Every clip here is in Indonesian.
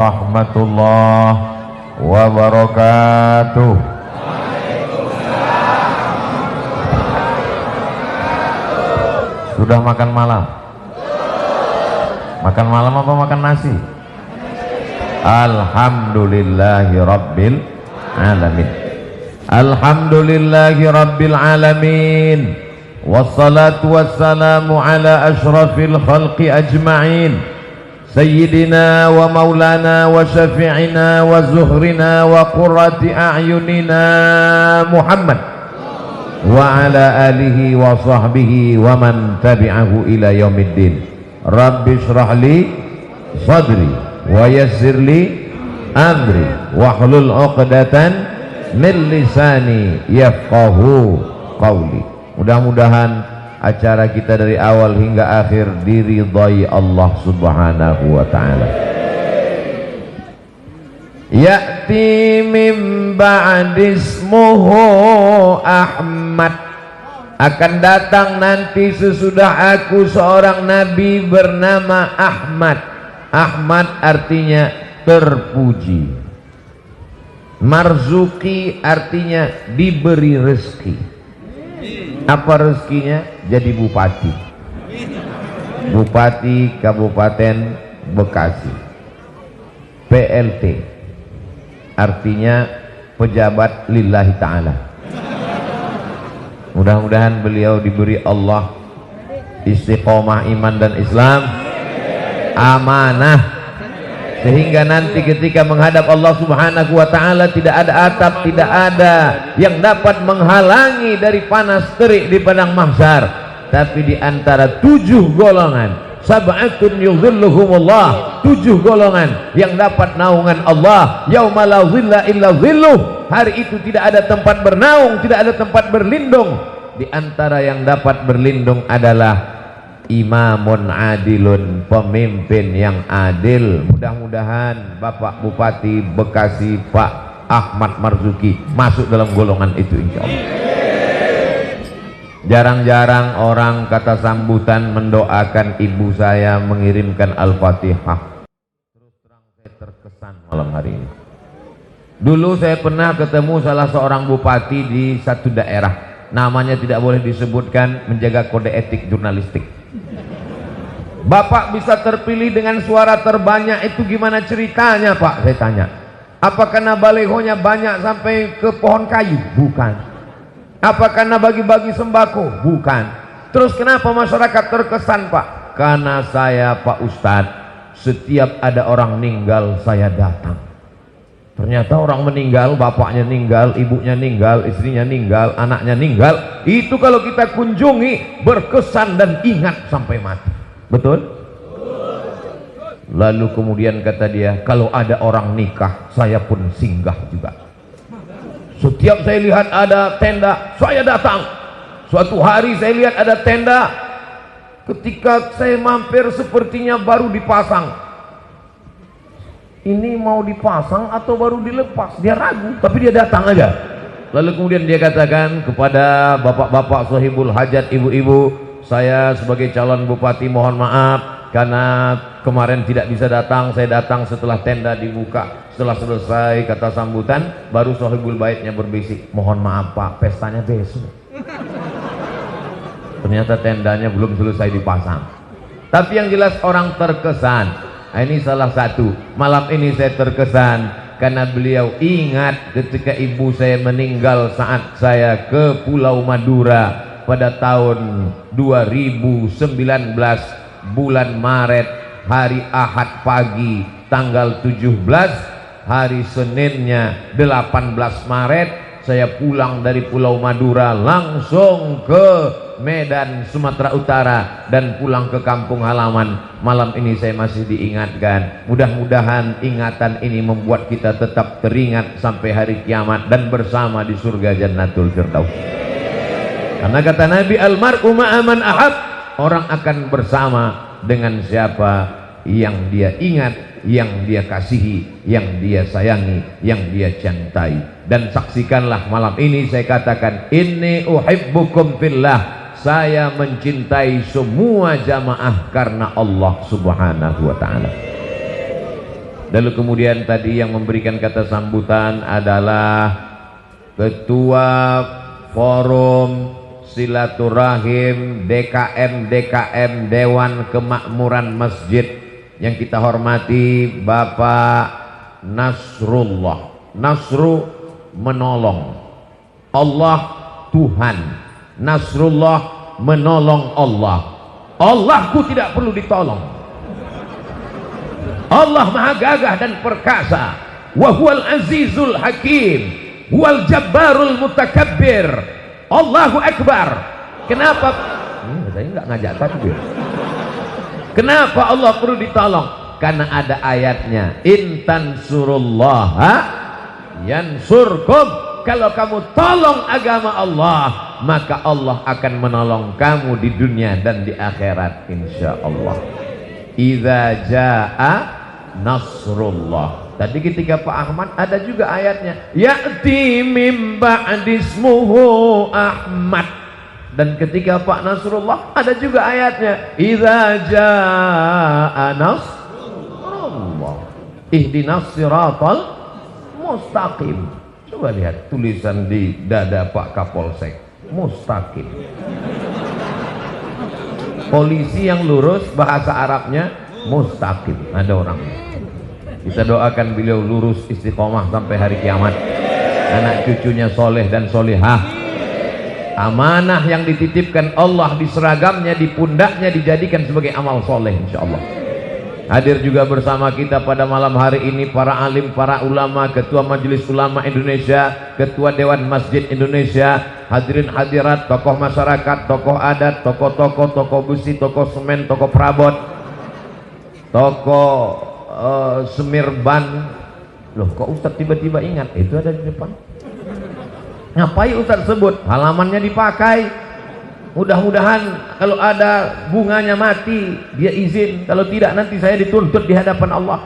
Rahmatullah wabarakatuh. Sudah makan malam? Makan malam apa makan nasi? Alhamdulillahi rabbil alamin. Alhamdulillahi rabbil alamin. Wassalatu wassalamu ala ashrafil khalqi ajma'in. Sayyidina wa maulana wa syafi'ina wa zuhrina wa qurrati a'yunina Muhammad wa ala alihi wa sahbihi wa man tabi'ahu ila yaumiddin. Rabbi shrah li sadri wa yassir li amri wa hlul 'uqdatan min lisani yafqahu qawli. Mudah-mudahan acara kita dari awal hingga akhir diridhai Allah subhanahu wa ta'ala. Ya'ti min ba'dismuhu Ahmad, akan datang nanti sesudah aku seorang nabi bernama Ahmad. Ahmad artinya terpuji, marzuki artinya diberi rezeki. Apa rezekinya? Jadi bupati, Bupati Kabupaten Bekasi. PLT artinya pejabat lillahi ta'ala. Mudah-mudahan beliau diberi Allah istiqomah iman dan Islam, amanah, sehingga nanti ketika menghadap Allah subhanahu wa ta'ala tidak ada atap, tidak ada yang dapat menghalangi dari panas terik di padang mahsyar. Tapi di antara 7 golongan, sab'atun yudhilluhumullah, 7 golongan yang dapat naungan Allah, yauma la dhilla illa dhilluh. Hari itu tidak ada tempat bernaung, tidak ada tempat berlindung. Di antara yang dapat berlindung adalah imamun adilun, pemimpin yang adil. Mudah-mudahan Bapak Bupati Bekasi Pak Ahmad Marzuki masuk dalam golongan itu, insya Allah. Jarang-jarang orang kata sambutan mendoakan ibu saya, mengirimkan Al-Fatihah. Terus terang saya terkesan malam hari ini. Dulu saya pernah ketemu salah seorang bupati di satu daerah, namanya tidak boleh disebutkan, menjaga kode etik jurnalistik. Bapak bisa terpilih dengan suara terbanyak, itu gimana ceritanya Pak? Saya tanya. Apa karena balihonya banyak sampai ke pohon kayu? Bukan. Apa karena bagi-bagi sembako? Bukan. Terus kenapa masyarakat terkesan Pak? Karena saya Pak Ustadz, setiap ada orang meninggal saya datang. Ternyata orang meninggal, bapaknya meninggal, ibunya meninggal, istrinya meninggal, anaknya meninggal, itu kalau kita kunjungi berkesan dan ingat sampai mati. Betul? Lalu kemudian kata dia, kalau ada orang nikah saya pun singgah juga. Setiap saya lihat ada tenda saya datang. Suatu hari saya lihat ada tenda, ketika saya mampir sepertinya baru dipasang. Ini mau dipasang atau baru dilepas? Dia ragu, tapi dia datang aja. Lalu kemudian dia katakan kepada bapak-bapak sahibul hajat, ibu-ibu, saya sebagai calon bupati mohon maaf karena kemarin tidak bisa datang. Saya datang setelah tenda dibuka. Setelah selesai kata sambutan, baru sahibul baitnya berbisik, mohon maaf Pak, pestanya besok. Ternyata tendanya belum selesai dipasang. Tapi yang jelas orang terkesan. Nah, ini salah satu. Malam ini saya terkesan karena beliau ingat ketika ibu saya meninggal saat saya ke Pulau Madura pada tahun 2019 bulan Maret, hari Ahad pagi tanggal 17, hari Seninnya 18 Maret saya pulang dari Pulau Madura langsung ke Medan Sumatera Utara dan pulang ke kampung halaman. Malam ini saya masih diingatkan. Mudah-mudahan ingatan ini membuat kita tetap teringat sampai hari kiamat dan bersama di surga Jannatul Firdaus. Karena kata Nabi, almar'u ma'a man ahab, orang akan bersama dengan siapa yang dia ingat, yang dia kasihi, yang dia sayangi, yang dia cintai. Dan saksikanlah malam ini saya katakan, inni uhibbukum fillah, saya mencintai semua jamaah karena Allah subhanahu wa ta'ala. Lalu kemudian tadi yang memberikan kata sambutan adalah Ketua Forum Silaturahim DKM Dewan Kemakmuran Masjid yang kita hormati Bapak Nasrullah. Nasru menolong, Allah Tuhan, Nasrullah menolong Allah. Allahku tidak perlu ditolong. Allah maha gagah dan perkasa. Wa huwal azizul hakim, wal jabbarul mutakabbir. Allahu akbar. Kenapa? Saya nggak ngajak takbir. Kenapa Allah perlu ditolong? Karena ada ayatnya, intan surullaha yansurkum. Kalau kamu tolong agama Allah, maka Allah akan menolong kamu di dunia dan di akhirat, insya Allah. Idza jaa nasrullah. Tadi ketika Pak Ahmad ada juga ayatnya, ya'ti mim ba'dismuhu Ahmad. Dan ketika Pak Nasrullah ada juga ayatnya, idza jaa nasrullah ihdinas siratal mustaqim. Coba lihat tulisan di dada Pak Kapolsek, mustaqim. Polisi yang lurus, bahasa Arabnya mustaqim. Ada orangnya. Kita doakan beliau lurus istiqomah sampai hari kiamat. Anak cucunya soleh dan solehah. Amanah yang dititipkan Allah di seragamnya, di pundaknya, dijadikan sebagai amal soleh, insya Allah. Hadir juga bersama kita pada malam hari ini para alim, para ulama, Ketua Majelis Ulama Indonesia, Ketua Dewan Masjid Indonesia, hadirin hadirat, tokoh masyarakat, tokoh adat, tokoh-tokoh, tokoh besi, tokoh semen, tokoh perabot, tokoh semirban. Loh, kok Ustadz tiba-tiba ingat? Itu ada di depan. Ngapain Ustadz sebut? Halamannya dipakai. Mudah-mudahan kalau ada bunganya mati, dia izin. Kalau tidak, nanti saya dituntut di hadapan Allah.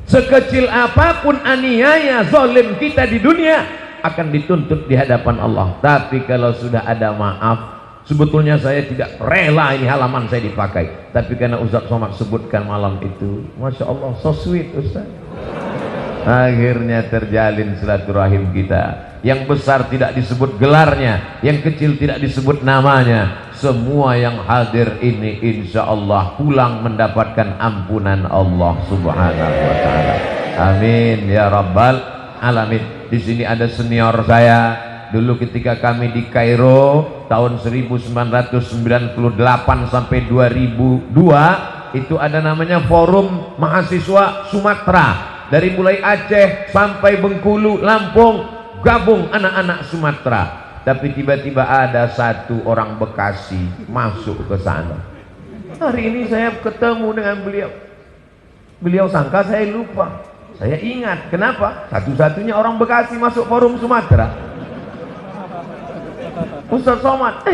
Sekecil apapun aniaya zalim kita di dunia akan dituntut di hadapan Allah. Tapi kalau sudah ada maaf, sebetulnya saya tidak rela ini halaman saya dipakai. Tapi karena Ustaz Somad sebutkan malam itu, Masya Allah, so sweet Ustaz. Akhirnya terjalin silaturahim kita. Yang besar tidak disebut gelarnya, yang kecil tidak disebut namanya. Semua yang hadir ini insya Allah pulang mendapatkan ampunan Allah Subhanahu wa ta'ala. Amin ya rabbal alamin. Di sini ada senior saya. Dulu ketika kami di Kairo tahun 1998 sampai 2002, itu ada namanya Forum Mahasiswa Sumatera. Dari mulai Aceh sampai Bengkulu, Lampung, gabung anak-anak Sumatera. Tapi tiba-tiba ada satu orang Bekasi masuk ke sana. Hari ini saya ketemu dengan beliau. Beliau sangka saya lupa. Saya ingat. Kenapa? Satu-satunya orang Bekasi masuk Forum Sumatera. Ustaz Somad,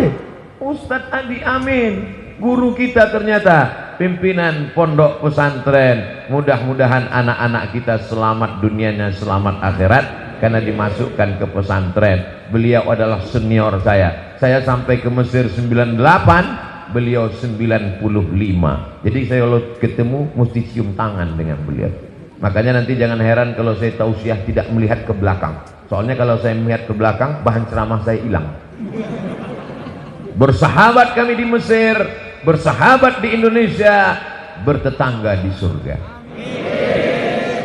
Ustaz Adi Amin, guru kita ternyata, pimpinan pondok pesantren. Mudah-mudahan anak-anak kita selamat dunianya, selamat akhirat, karena dimasukkan ke pesantren. Beliau adalah senior saya. Saya sampai ke Mesir 98, beliau 95. Jadi saya kalau ketemu mesti cium tangan dengan beliau. Makanya nanti jangan heran kalau saya tausiah tidak melihat ke belakang. Soalnya kalau saya melihat ke belakang, bahan ceramah saya hilang. Bersahabat kami di Mesir, bersahabat di Indonesia, bertetangga di surga.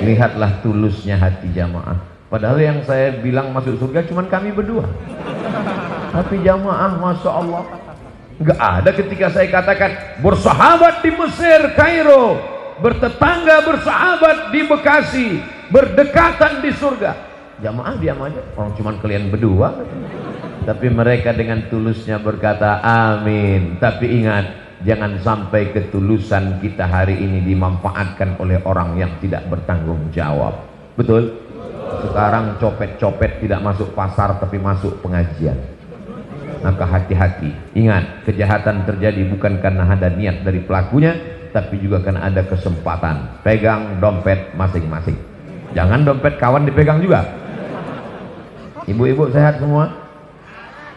Lihatlah tulusnya hati jamaah. Padahal yang saya bilang masuk surga cuma kami berdua. Tapi jamaah, Masya Allah, nggak ada ketika saya katakan bersahabat di Mesir, Kairo, bertetangga, bersahabat di Bekasi, berdekatan di surga. Jamaah diam aja, orang cuma kalian berdua. Tapi mereka dengan tulusnya berkata amin. Tapi ingat, jangan sampai ketulusan kita hari ini dimanfaatkan oleh orang yang tidak bertanggung jawab. Betul? Sekarang copet-copet tidak masuk pasar tapi masuk pengajian. Maka hati-hati. Ingat, kejahatan terjadi bukan karena ada niat dari pelakunya, tapi juga karena ada kesempatan. Pegang dompet masing-masing. Jangan dompet kawan dipegang juga. Ibu-ibu sehat semua?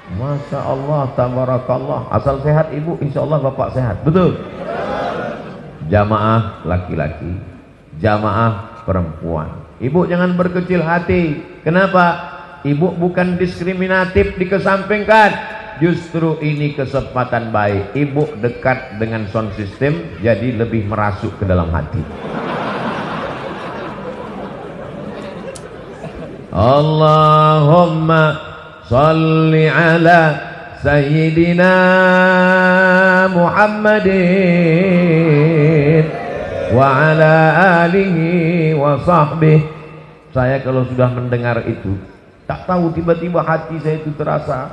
Masya Allah, tabarakallah. Asal sehat ibu, insya Allah bapak sehat. Betul? Jamaah laki-laki, jamaah perempuan. Ibu jangan berkecil hati. Kenapa? Ibu bukan diskriminatif dikesampingkan. Justru ini kesempatan baik. Ibu dekat dengan sound system, jadi lebih merasuk ke dalam hati. Allahumma salli ala Sayyidina Muhammadin wa ala alihi wa sahbihi. Saya kalau sudah mendengar itu, tak tahu tiba-tiba hati saya itu terasa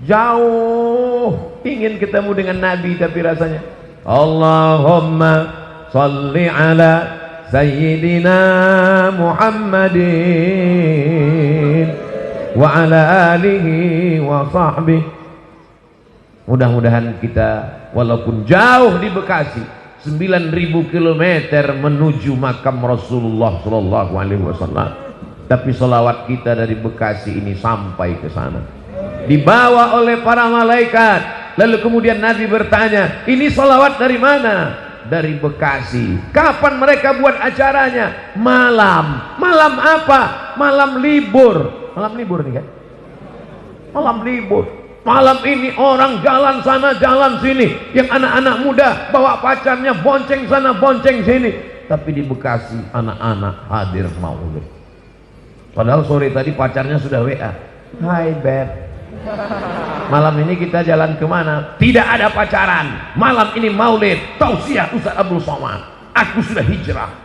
jauh ingin ketemu dengan Nabi, tapi rasanya Allahumma salli ala Sayyidina Muhammadin wa ala alihi wa sahbihi. Mudah-mudahan kita walaupun jauh di Bekasi 9.000 km menuju makam Rasulullah sallallahu alaihi wasallam, tapi selawat kita dari Bekasi ini sampai ke sana, dibawa oleh para malaikat. Lalu kemudian Nabi bertanya, ini selawat dari mana? Dari Bekasi. Kapan mereka buat acaranya? Malam. Malam apa? Malam libur. Malam libur nih kan? Malam libur. Malam ini orang jalan sana jalan sini, yang anak-anak muda bawa pacarnya bonceng sana bonceng sini, tapi di Bekasi anak-anak hadir maulid. Padahal sore tadi pacarnya sudah WA, hai beb, malam ini kita jalan kemana? Tidak ada pacaran, malam ini maulid, tausiah Ustaz Abdul Somad, aku sudah hijrah.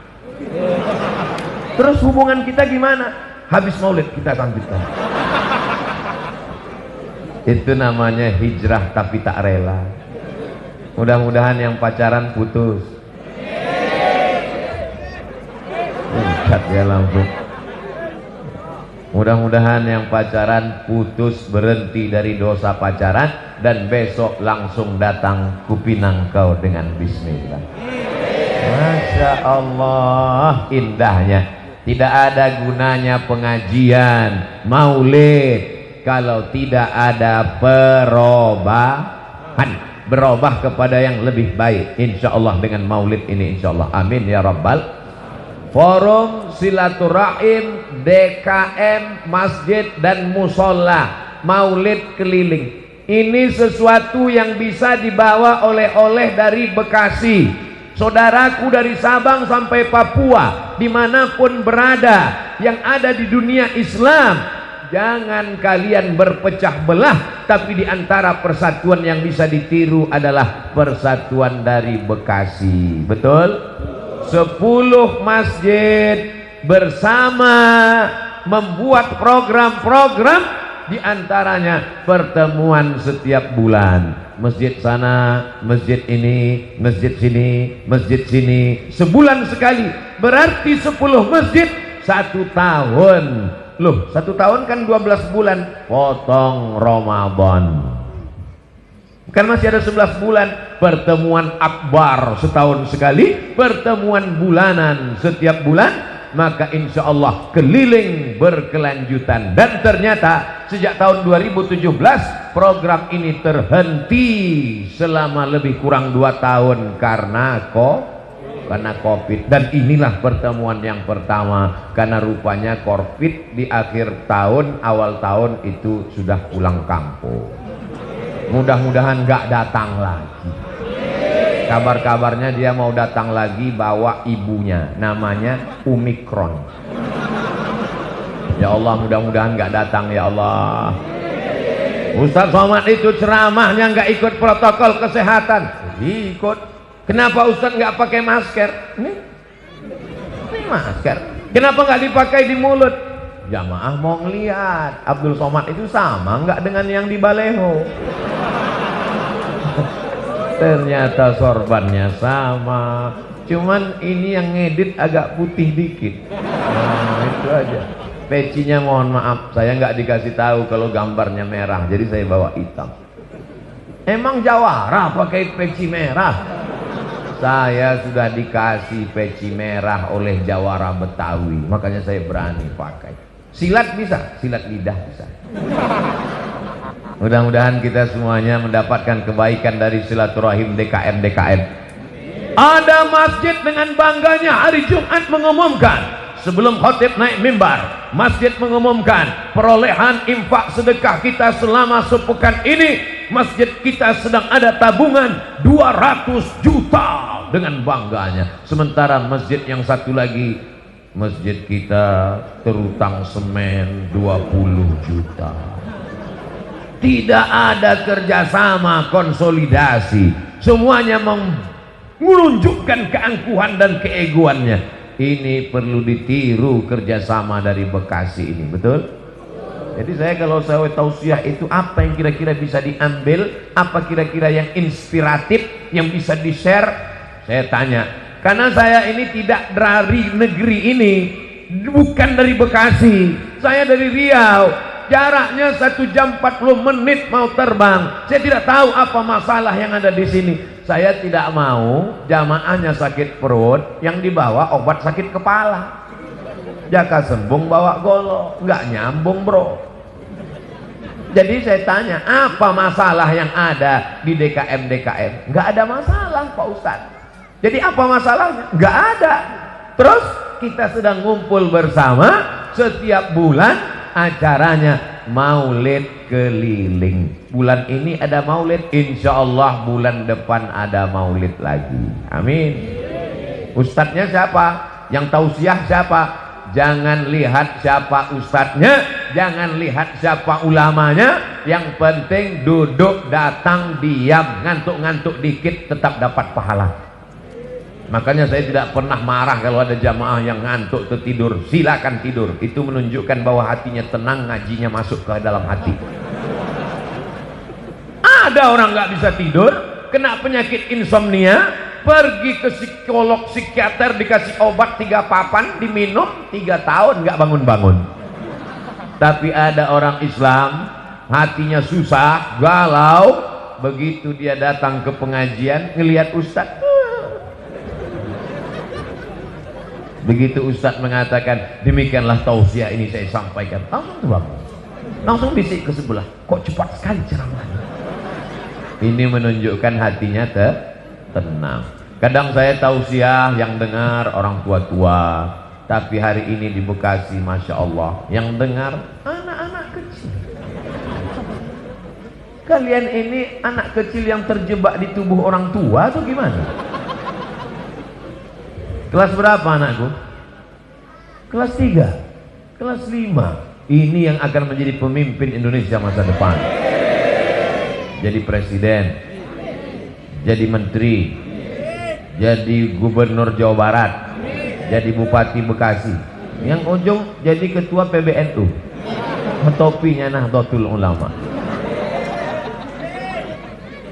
Terus hubungan kita gimana? Habis maulid kita lanjutkan. Itu namanya hijrah tapi tak rela. Mudah-mudahan yang pacaran putus. Lihat ya langsung. Mudah-mudahan yang pacaran putus, berhenti dari dosa pacaran, dan besok langsung datang kupinang kau dengan bismillah. Masya Allah, indahnya. Tidak ada gunanya pengajian maulid kalau tidak ada perubahan, berubah kepada yang lebih baik, insya Allah dengan maulid ini, insya Allah, amin ya rabbal. Forum silaturahim DKM masjid dan musola maulid keliling, ini sesuatu yang bisa dibawa oleh-oleh dari Bekasi. Saudaraku dari Sabang sampai Papua, dimanapun berada yang ada di dunia Islam, jangan kalian berpecah belah, tapi di antara persatuan yang bisa ditiru adalah persatuan dari Bekasi. Betul? 10 masjid bersama membuat program-program, di antaranya pertemuan setiap bulan. Masjid sana, masjid ini, masjid sini, masjid sini, sebulan sekali. Berarti 10 masjid 1 tahun. Loh, 1 tahun kan 12 bulan, potong Ramadan. Kan masih ada 11 bulan. Pertemuan akbar setahun sekali, pertemuan bulanan setiap bulan, maka insya Allah keliling berkelanjutan. Dan ternyata sejak tahun 2017 program ini terhenti selama lebih kurang 2 tahun karena Covid. Dan inilah pertemuan yang pertama, karena rupanya Covid di akhir tahun awal tahun itu sudah pulang kampung. Mudah-mudahan gak datang lagi. Kabar-kabarnya dia mau datang lagi bawa ibunya, namanya Omikron. Ya Allah, mudah-mudahan gak datang ya Allah. Ustaz Somad itu ceramahnya gak ikut protokol kesehatan. Ikut. Kenapa Ustaz nggak pakai masker? Ini masker. Kenapa nggak dipakai di mulut? Jamaah mau ngeliat Abdul Somad itu sama nggak dengan yang di Baleho. Ternyata sorbannya sama, cuman ini yang ngedit agak putih dikit. Nah, itu aja. Pecinya mohon maaf, saya nggak dikasih tahu kalau gambarnya merah, jadi saya bawa hitam. Emang Jawara pakai peci merah? Saya sudah dikasih peci merah oleh Jawara Betawi, makanya saya berani pakai. Silat bisa, silat lidah bisa. Mudah-mudahan kita semuanya mendapatkan kebaikan dari silaturahim DKM. Ada masjid dengan bangganya hari Jumat mengumumkan, sebelum khotib naik mimbar, masjid mengumumkan perolehan infak sedekah kita selama sepekan ini, masjid kita sedang ada tabungan 200 juta dengan bangganya. Sementara masjid yang satu lagi, masjid kita terutang semen 20 juta. Tidak ada kerjasama, konsolidasi, semuanya menunjukkan keangkuhan dan keegoannya. Ini perlu ditiru kerjasama dari Bekasi ini, betul? Jadi saya kalau saya tausiah itu apa yang kira-kira bisa diambil, apa kira-kira yang inspiratif yang bisa di-share, saya tanya. Karena saya ini tidak dari negeri ini, bukan dari Bekasi, saya dari Riau. Jaraknya 1 jam 40 menit mau terbang. Saya tidak tahu apa masalah yang ada di sini. Saya tidak mau jamaahnya sakit perut, yang dibawa obat sakit kepala. Jaka sembung bawa golok, nggak nyambung bro. Jadi saya tanya, apa masalah yang ada di DKM? Nggak ada masalah Pak Ustadz. Jadi apa masalahnya? Nggak ada. Terus kita sedang ngumpul bersama setiap bulan. Acaranya maulid keliling. Bulan ini ada maulid, insya Allah bulan depan ada maulid lagi. Amin. Ustadznya siapa? Yang tausiah siapa? Jangan lihat siapa ustadznya, jangan lihat siapa ulamanya. Yang penting duduk, datang, diam, ngantuk-ngantuk dikit tetap dapat pahala. Makanya saya tidak pernah marah kalau ada jamaah yang ngantuk tertidur. Silakan tidur, itu menunjukkan bahwa hatinya tenang, ngajinya masuk ke dalam hati. Ada orang nggak bisa tidur, kena penyakit insomnia, pergi ke psikolog, psikiater, dikasih obat 3 papan, diminum 3 tahun nggak bangun-bangun. Tapi ada orang Islam, hatinya susah, galau, begitu dia datang ke pengajian, ngelihat ustadz. Begitu ustadz mengatakan, demikianlah tausiah ini saya sampaikan, langsung bangun, langsung bisik ke sebelah, kok cepat sekali ceramahnya. Ini menunjukkan hatinya tenang. Kadang saya tausiah yang dengar orang tua-tua, tapi hari ini di Bekasi Masya Allah yang dengar anak-anak kecil. Kalian ini anak kecil yang terjebak di tubuh orang tua atau gimana? Kelas berapa anakku? Kelas 3, kelas 5. Ini yang akan menjadi pemimpin Indonesia masa depan. Jadi presiden, jadi menteri, jadi gubernur Jawa Barat, jadi bupati Bekasi. Yang ujung jadi ketua PBNU. Topinya Nahdlatul Ulama.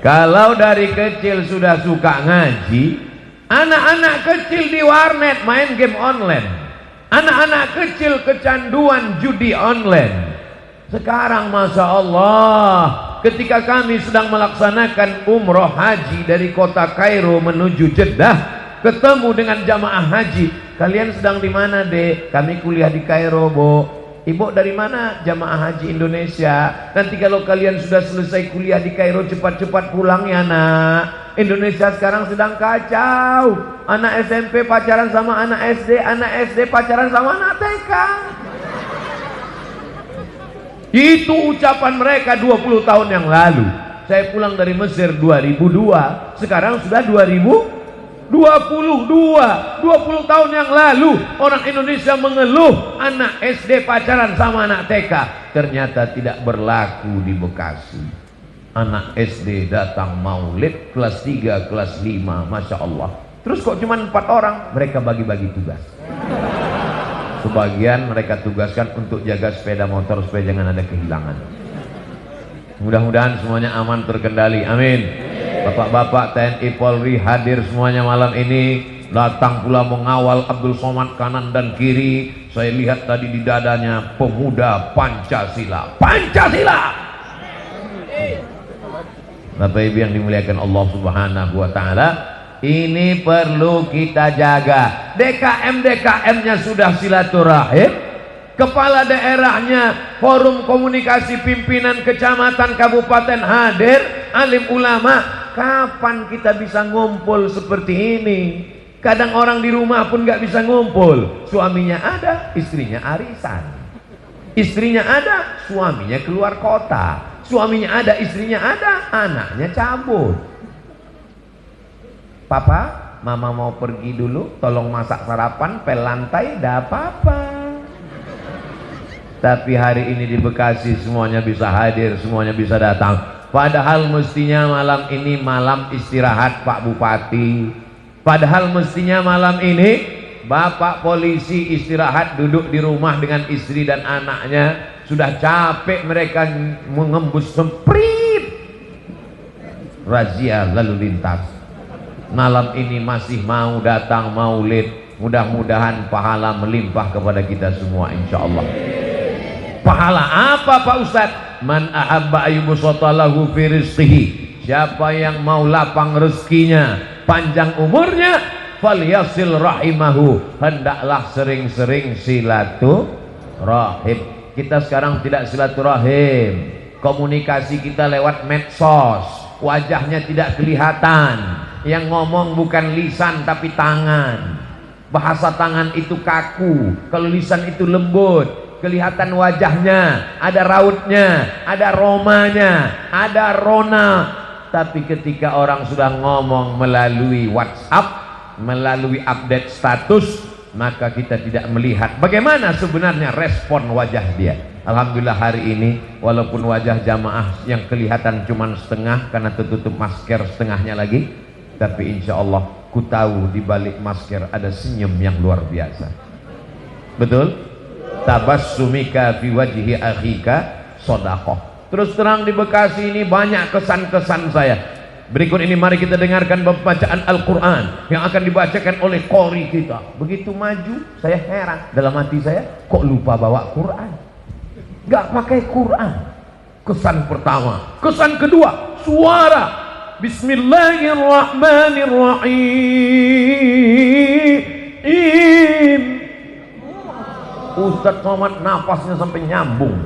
Kalau dari kecil sudah suka ngaji, anak-anak kecil di warnet main game online, anak-anak kecil kecanduan judi online. Sekarang Masya Allah, ketika kami sedang melaksanakan umroh haji dari kota Kairo menuju Jeddah, ketemu dengan jamaah haji. Kalian sedang di mana dek? Kami kuliah di Kairo bu. Ibu dari mana? Jamaah haji Indonesia. Nanti kalau kalian sudah selesai kuliah di Kairo, cepat-cepat pulang ya nak. Indonesia sekarang sedang kacau. Anak SMP pacaran sama anak SD pacaran sama anak TK. Itu ucapan mereka 20 tahun yang lalu. Saya pulang dari Mesir 2002, sekarang sudah 2022. 20 tahun yang lalu orang Indonesia mengeluh anak SD pacaran sama anak TK. Ternyata tidak berlaku di Bekasi. Anak SD datang maulid, kelas 3, kelas 5, Masya Allah. Terus kok cuma 4 orang? Mereka bagi-bagi tugas. Sebagian mereka tugaskan untuk jaga sepeda motor supaya jangan ada kehilangan. Mudah-mudahan semuanya aman terkendali, amin. Bapak-bapak TNI Polri hadir semuanya malam ini, datang pula mengawal Abdul Somad kanan dan kiri. Saya lihat tadi di dadanya pemuda Pancasila. Pancasila! Bapak Ibu yang dimuliakan Allah Subhanahu wa Ta'ala, ini perlu kita jaga. DKM-nya sudah silaturahim, kepala daerahnya, forum komunikasi pimpinan kecamatan kabupaten hadir, alim ulama. kapan kita bisa ngumpul seperti ini? Kadang orang di rumah pun nggak bisa ngumpul. Suaminya ada, istrinya arisan. Istrinya ada, suaminya keluar kota. Suaminya ada, istrinya ada, anaknya cabut. Papa, mama mau pergi dulu, tolong masak sarapan, pel lantai, dah apa-apa. Tapi hari ini di Bekasi semuanya bisa hadir, semuanya bisa datang. Padahal mestinya malam ini malam istirahat Pak Bupati. Padahal mestinya malam ini Bapak polisi istirahat, duduk di rumah dengan istri dan anaknya. Sudah capek mereka mengembus semprit razia lalu lintas. Malam ini masih mau datang maulid. Mudah-mudahan pahala melimpah kepada kita semua insyaallah. Pahala apa Pak Ustadz? Man ahabba ayyubsata lahu fi rizqihi. Siapa yang mau lapang rezekinya, panjang umurnya, falyasil rahimahu, hendaklah sering-sering silaturahim. Kita sekarang tidak silaturahim, komunikasi kita lewat medsos, wajahnya tidak kelihatan, yang ngomong bukan lisan tapi tangan. Bahasa tangan itu kaku, kalau lisan itu lembut. Kelihatan wajahnya, ada rautnya, ada romanya, ada rona. Tapi ketika orang sudah ngomong melalui WhatsApp, melalui update status, maka kita tidak melihat bagaimana sebenarnya respon wajah dia. Alhamdulillah hari ini walaupun wajah jamaah yang kelihatan cuma setengah karena tertutup masker setengahnya lagi, tapi insya Allah ku tahu di balik masker ada senyum yang luar biasa. Betul? Tabassumika fi wajhi akhika shadaqah. Terus terang di Bekasi ini banyak kesan-kesan saya. Berikut ini mari kita dengarkan bacaan Al-Quran yang akan dibacakan oleh qori kita. Begitu maju saya heran dalam hati saya, kok lupa bawa Quran, gak pakai Quran. Kesan pertama. Kesan kedua, suara. Bismillahirrahmanirrahim. Ustadz Somad nafasnya sampai nyambung,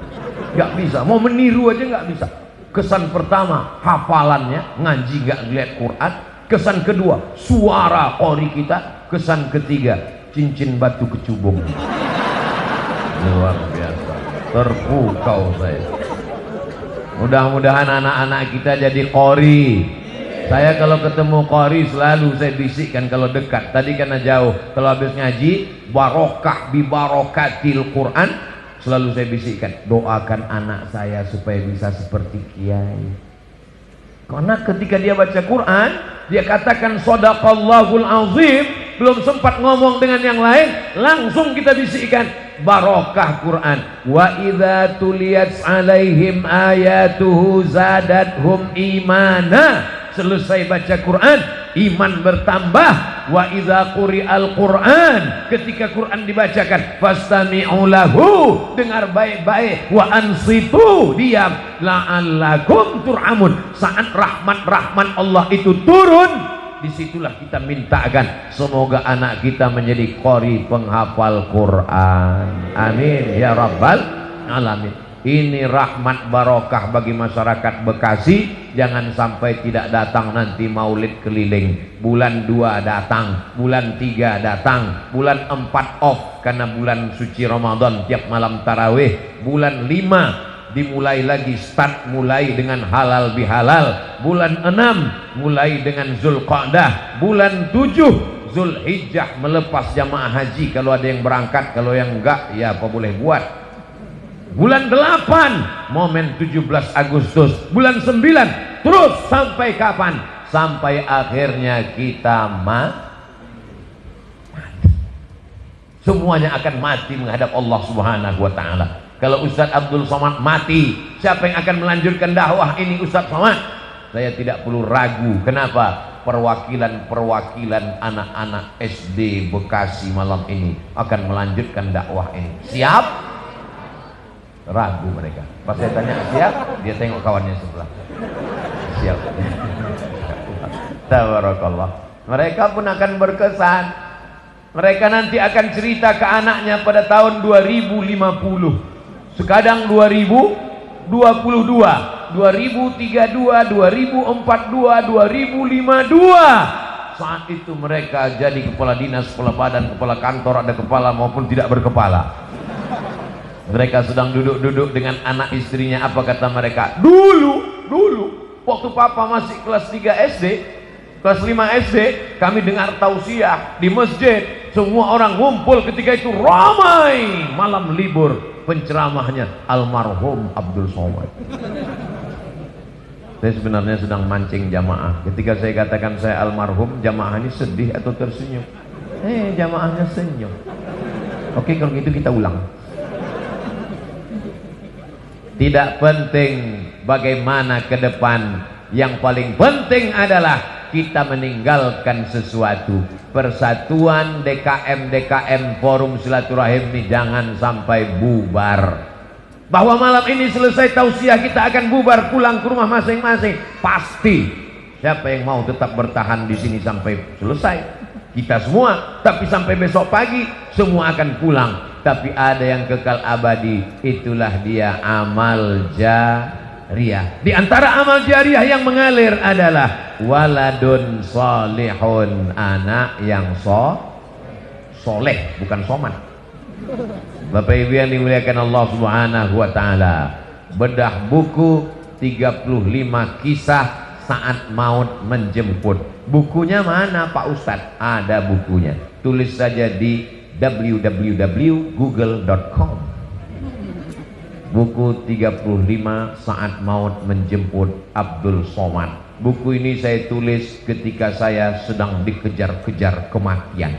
gak bisa, mau meniru aja gak bisa. Kesan pertama, hafalannya, ngaji gak lihat Quran. Kesan kedua, suara qori kita. Kesan ketiga, cincin batu kecubung. Luar biasa, terpukau saya. Mudah-mudahan anak-anak kita jadi qori. Saya kalau ketemu qori selalu saya bisikkan kalau dekat. Tadi karena jauh, kalau habis ngaji, barokah bi barokatil Quran, selalu saya bisikkan, doakan anak saya supaya bisa seperti kiai. Karena ketika dia baca Quran, dia katakan shadaqallahul azim, belum sempat ngomong dengan yang lain, langsung kita bisikkan barokah Quran. Wa idza tuliyat alaihim ayatuhu zadathum imana. Selesai baca Quran, iman bertambah. Wa idza quri'al Quran, ketika Quran dibacakan, fastami'u lahu, dengar baik-baik, wa ansitu, diam, la'allakum turhamun. Saat rahmat Allah itu turun, disitulah kita mintakan semoga anak kita menjadi qori penghafal Quran. Amin ya rabbal alamin. Ini rahmat barokah bagi masyarakat Bekasi. Jangan sampai tidak datang nanti maulid keliling. Bulan 2 datang, bulan 3 datang, bulan 4 off karena bulan suci Ramadan tiap malam tarawih. Bulan 5 dimulai lagi, start mulai dengan halal bihalal. Bulan 6 mulai dengan Zulqa'dah. Bulan 7 Zulhijjah melepas jamaah haji kalau ada yang berangkat, kalau yang enggak ya apa boleh buat. Bulan 8 momen 17 Agustus. Bulan 9 terus sampai kapan? Sampai akhirnya kita mati. Semuanya akan mati menghadap Allah Subhanahu wa ta'ala. Kalau Ustadz Abdul Somad mati, siapa yang akan melanjutkan dakwah ini? Ustadz Somad. Saya tidak perlu ragu. Kenapa? Perwakilan anak-anak SD Bekasi malam ini akan melanjutkan dakwah ini. Siap? Ragu mereka. Pas saya tanya siap, dia tengok kawannya sebelah. Siap. Tabarakallah. Mereka pun akan berkesan. Mereka nanti akan cerita ke anaknya pada tahun 2050. Sekarang 2022. 2032, 2042, 2052. Saat itu mereka jadi kepala dinas, kepala badan, kepala kantor, ada kepala maupun tidak berkepala. Mereka sedang duduk-duduk dengan anak istrinya. Apa kata mereka? Dulu waktu papa masih kelas 3 SD, kelas 5 SD, kami dengar tausiah di masjid. Semua orang ngumpul ketika itu, ramai. Malam libur, penceramahnya almarhum Abdul Somad. Saya sebenarnya sedang mancing jamaah. Ketika saya katakan saya almarhum, jamaah ini sedih atau tersenyum? Jamaahnya senyum. Oke, kalau gitu kita ulang. Tidak penting bagaimana ke depan, yang paling penting adalah kita meninggalkan sesuatu. Persatuan DKM Forum Silaturahim ini jangan sampai bubar. Bahwa malam ini selesai tausiah kita akan bubar, pulang ke rumah masing-masing, pasti. Siapa yang mau tetap bertahan di sini sampai selesai? Kita semua. Tapi sampai besok pagi semua akan pulang. Tapi ada yang kekal abadi, itulah dia amal jariyah. Di antara amal jariyah yang mengalir adalah waladun solihun, anak yang soleh, bukan soman. Bapak Ibu yang dimuliakan Allah Subhanahu wa taala, bedah buku 35 kisah saat maut menjemput. Bukunya mana Pak Ustadz? Ada bukunya. Tulis saja di www.google.com. Buku 35 saat maut menjemput Abdul Somad. Buku ini saya tulis ketika saya sedang dikejar-kejar kematian.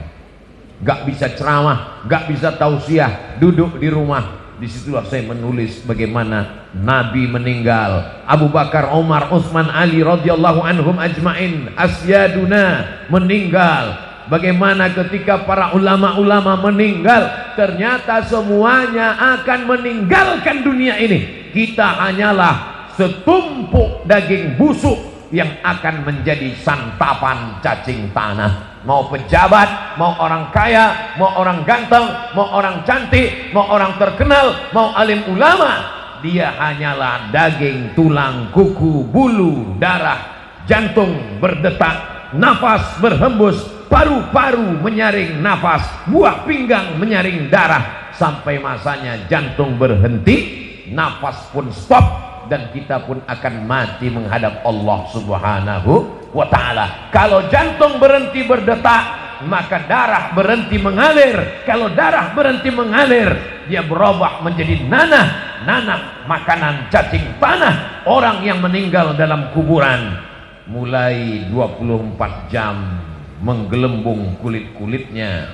Gak bisa ceramah, gak bisa tausiah, duduk di rumah. Disitulah saya menulis bagaimana Nabi meninggal, Abu Bakar, Omar, Utsman, Ali radhiyallahu anhum ajmain, asyaduna meninggal. Bagaimana ketika para ulama-ulama meninggal, ternyata semuanya akan meninggalkan dunia ini. Kita hanyalah setumpuk daging busuk yang akan menjadi santapan cacing tanah. Mau pejabat, mau orang kaya, mau orang ganteng, mau orang cantik, mau orang terkenal, mau alim ulama, dia hanyalah daging, tulang, kuku, bulu, darah, jantung berdetak, nafas berhembus, paru-paru menyaring nafas, buah pinggang menyaring darah, sampai masanya jantung berhenti, nafas pun stop, dan kita pun akan mati menghadap Allah Subhanahu wa ta'ala. Kalau jantung berhenti berdetak, maka darah berhenti mengalir. Kalau darah berhenti mengalir, dia berubah menjadi nanah makanan cacing tanah orang yang meninggal dalam kuburan. Mulai 24 jam menggelembung kulit-kulitnya,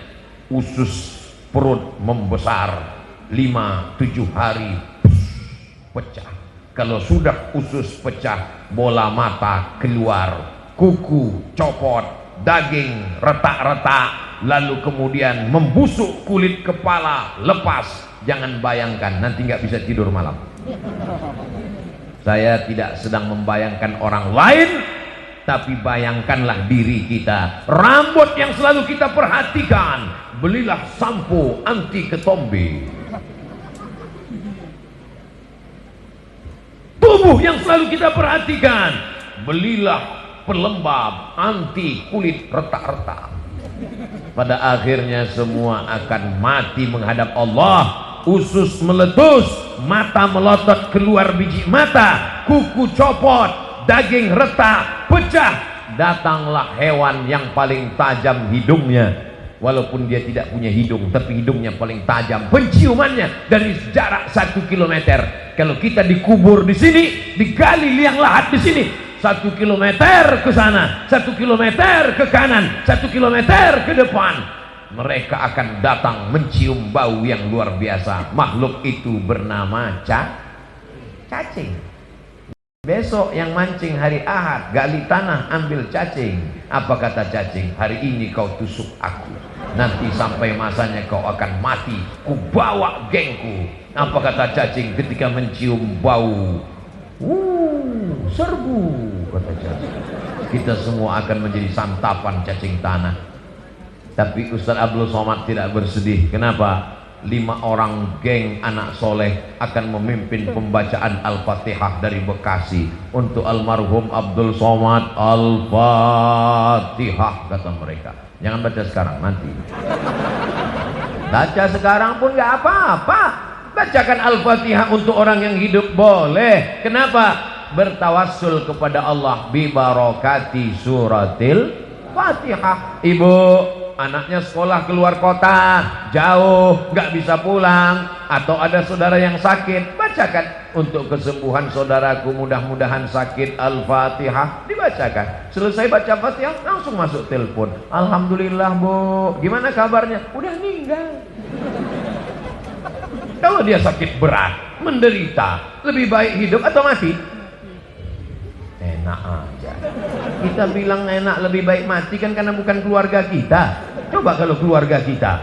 usus perut membesar, 5-7 hari pecah. Kalau sudah usus pecah, bola mata keluar, kuku copot, daging retak-retak, lalu kemudian membusuk, kulit kepala lepas. Jangan bayangkan, nanti nggak bisa tidur malam. Saya tidak sedang membayangkan orang lain, tapi bayangkanlah diri kita. Rambut yang selalu kita perhatikan, belilah sampo anti ketombe. Tubuh yang selalu kita perhatikan, belilah pelembab anti kulit retak-retak. Pada akhirnya semua akan mati menghadap Allah. Usus meletus, mata melotot keluar biji mata, kuku copot, daging retak, pecah. Datanglah hewan yang paling tajam hidungnya. Walaupun dia tidak punya hidung, tapi hidungnya paling tajam. Penciumannya dari jarak 1 kilometer. Kalau kita dikubur di sini, digali liang lahat di sini, 1 kilometer ke sana, 1 kilometer ke kanan, 1 kilometer ke depan, mereka akan datang mencium bau yang luar biasa. Makhluk itu bernama cacing. Besok yang mancing hari Ahad, gali tanah, ambil cacing. Apa kata cacing? Hari ini kau tusuk aku, nanti sampai masanya kau akan mati, ku bawa gengku. Apa kata cacing ketika mencium bau? Serbu, kata cacing. Kita semua akan menjadi santapan cacing tanah. Tapi Ustaz Abdul Somad tidak bersedih. Kenapa? 5 orang geng anak soleh akan memimpin pembacaan Al-Fatihah dari Bekasi untuk almarhum Abdul Somad. Al-Fatihah kata mereka. Jangan baca sekarang, nanti. Baca sekarang pun nggak apa-apa. Bacakan Al-Fatihah untuk orang yang hidup boleh. Kenapa? Bertawassul kepada Allah bi barakati suratil Fatihah. Ibu, anaknya sekolah keluar kota, jauh, nggak bisa pulang, atau ada saudara yang sakit, bacakan untuk kesembuhan saudaraku, mudah-mudahan sakit. Al-Fatihah dibacakan. Selesai baca Fatihah, langsung masuk telepon. Alhamdulillah Bu, gimana kabarnya? Udah meninggal. Kalau dia sakit berat, menderita, lebih baik hidup atau mati? Enak aja. Kita bilang enak lebih baik mati kan karena bukan keluarga kita. Coba kalau keluarga kita,